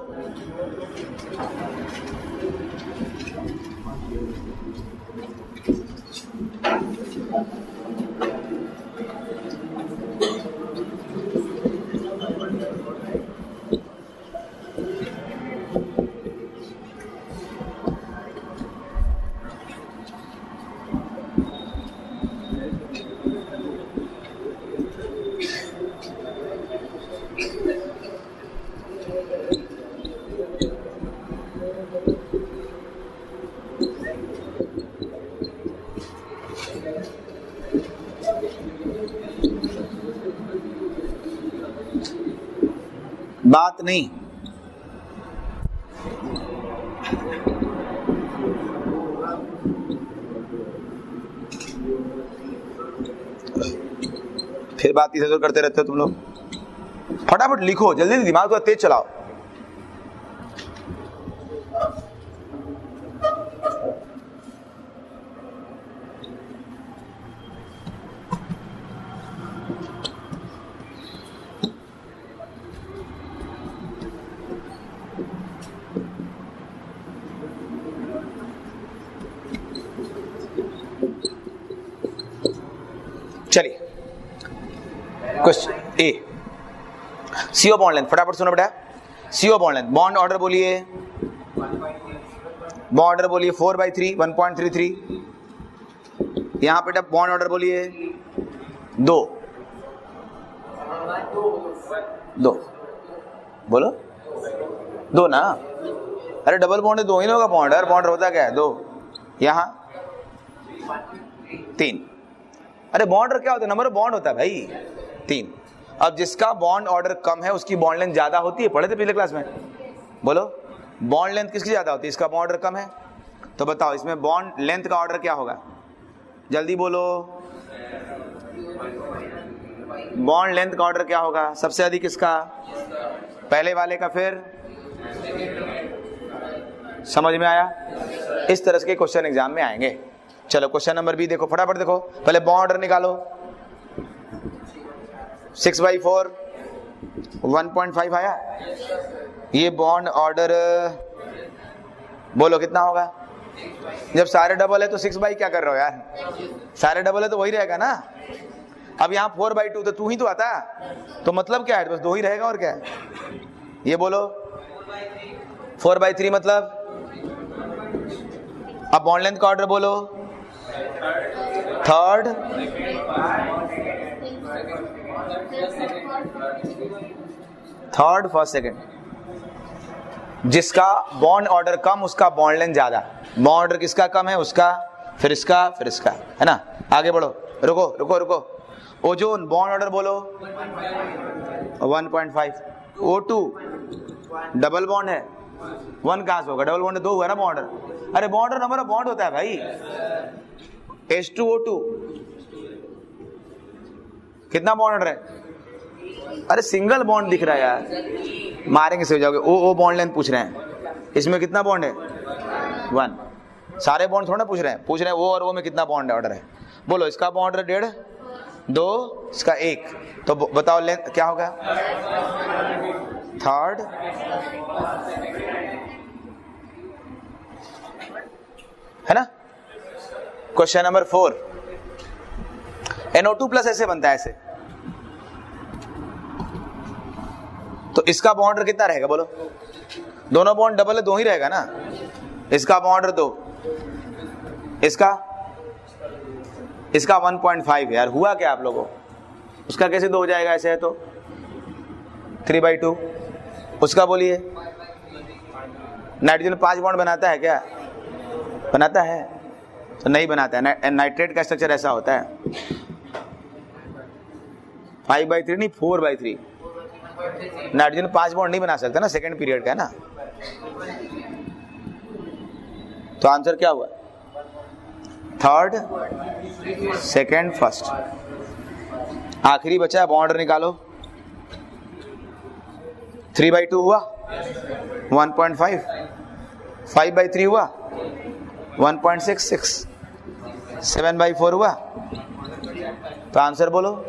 बात नहीं, फिर बात इधर उधर करते रहते हो तुम लोग। फटाफट लिखो, जल्दी जल्दी, दिमाग थोड़ा तेज चलाओ। चलिए क्वेश्चन ए, सीओ बॉन्ड लेंथ, फटाफट सुनो बेटा। CO bond length, bond order बोलिए, बॉन्ड ऑर्डर बोलिए 4/3 1.33। यहां पे बॉन्ड ऑर्डर बोलिए 2 बोलो 2 ना, अरे डबल बॉन्ड है, 2 ही होगा बॉन्ड, और बॉन्ड होता क्या है 2, यहां 3। अरे बॉन्ड क्या होता है, नंबर ऑफ बॉन्ड होता है भाई 3। अब जिसका बॉन्ड ऑर्डर कम है उसकी बॉन्ड लेंथ ज्यादा होती है, पढ़े थे पिछले क्लास में, बोलो बॉन्ड लेंथ किसकी ज्यादा होती है, इसका बॉन्ड ऑर्डर कम है, तो बताओ इसमें बॉन्ड लेंथ का ऑर्डर क्या होगा, जल्दी बोलो, बॉन्ड लेंथ का ऑर्डर क्या होगा, सबसे अधिक किसका, पहले वाले का, फिर समझ में आया। इस तरह के क्वेश्चन एग्जाम में आएंगे। चलो क्वेश्चन नंबर बी देखो, फटाफट देखो, पहले बॉन्ड ऑर्डर निकालो। 6/4 1.5 आया, ये बॉन्ड ऑर्डर बोलो कितना होगा, जब सारे डबल है तो 6 क्या कर रहे हो यार, सारे डबल है तो वही रहेगा ना। अब यहाँ 4/2 तो 2 ही तो आता, तो मतलब क्या है, बस 2 ही रहेगा और क्या है, ये बोलो 4/3 मतलब। अब बॉन्ड लेंथ का ऑर्डर बोलो, थर्ड, फर्स्ट, सेकंड। जिसका बॉन्ड ऑर्डर कम उसका बॉन्ड लेंथ ज्यादा, बॉन्ड ऑर्डर किसका कम है उसका, फिर इसका, फिर इसका, है ना। आगे बढ़ो, रुको रुको रुको, ओजोन बॉन्ड ऑर्डर बोलो 1.5। O2 डबल बॉन्ड है, 1 कहां से होगा, डबल बॉन्ड 2 हुआ ना बॉन्ड, अरे बॉन्ड नंबर ऑफ बॉन्ड होता है भाई। H2O2 कितना बॉन्ड ऑर्डर है, अरे सिंगल बॉन्ड दिख रहा है यार, मारेंगे से हो जाओगे। O बॉन्ड लेंथ पूछ रहे हैं, इसमें कितना बॉन्ड है 1, सारे बॉन्ड थोड़ा पूछ रहे हैं, O और O में कितना बॉन्ड ऑर्डर है, बोलो इसका बॉन्ड ऑर्डर 1.5, 2, इसका 1, तो बताओ लेंथ क्या होगा, थर्ड, है ना। क्वेश्चन नंबर 4, NO2 प्लस ऐसे बनता है, ऐसे, तो इसका बॉन्ड ऑर्डर कितना रहेगा बोलो, दोनों बॉन्ड डबल है 2 ही रहेगा ना, इसका बॉन्ड ऑर्डर 2, इसका 1.5 यार, हुआ क्या आप लोगों, उसका कैसे 2 हो जाएगा, ऐसे है तो 3/2। उसका बोलिए, नाइट्रोजन 5 बॉन्ड बनाता है क्या, बनाता है तो नहीं बनाता है, नाइट्रेट का स्ट्रक्चर ऐसा होता है 5/3 नहीं 4/3, नाइट्रोजन 5 बॉन्ड नहीं बना सकता ना, सेकंड पीरियड का है ना। तो आंसर क्या हुआ, थर्ड, सेकंड, फर्स्ट। आखिरी बचा बॉन्ड ऑर्डर निकालो, 3/2 हुआ 1.5, 5/3 हुआ 1.66, 7/4 हुआ, तो आंसर बोलो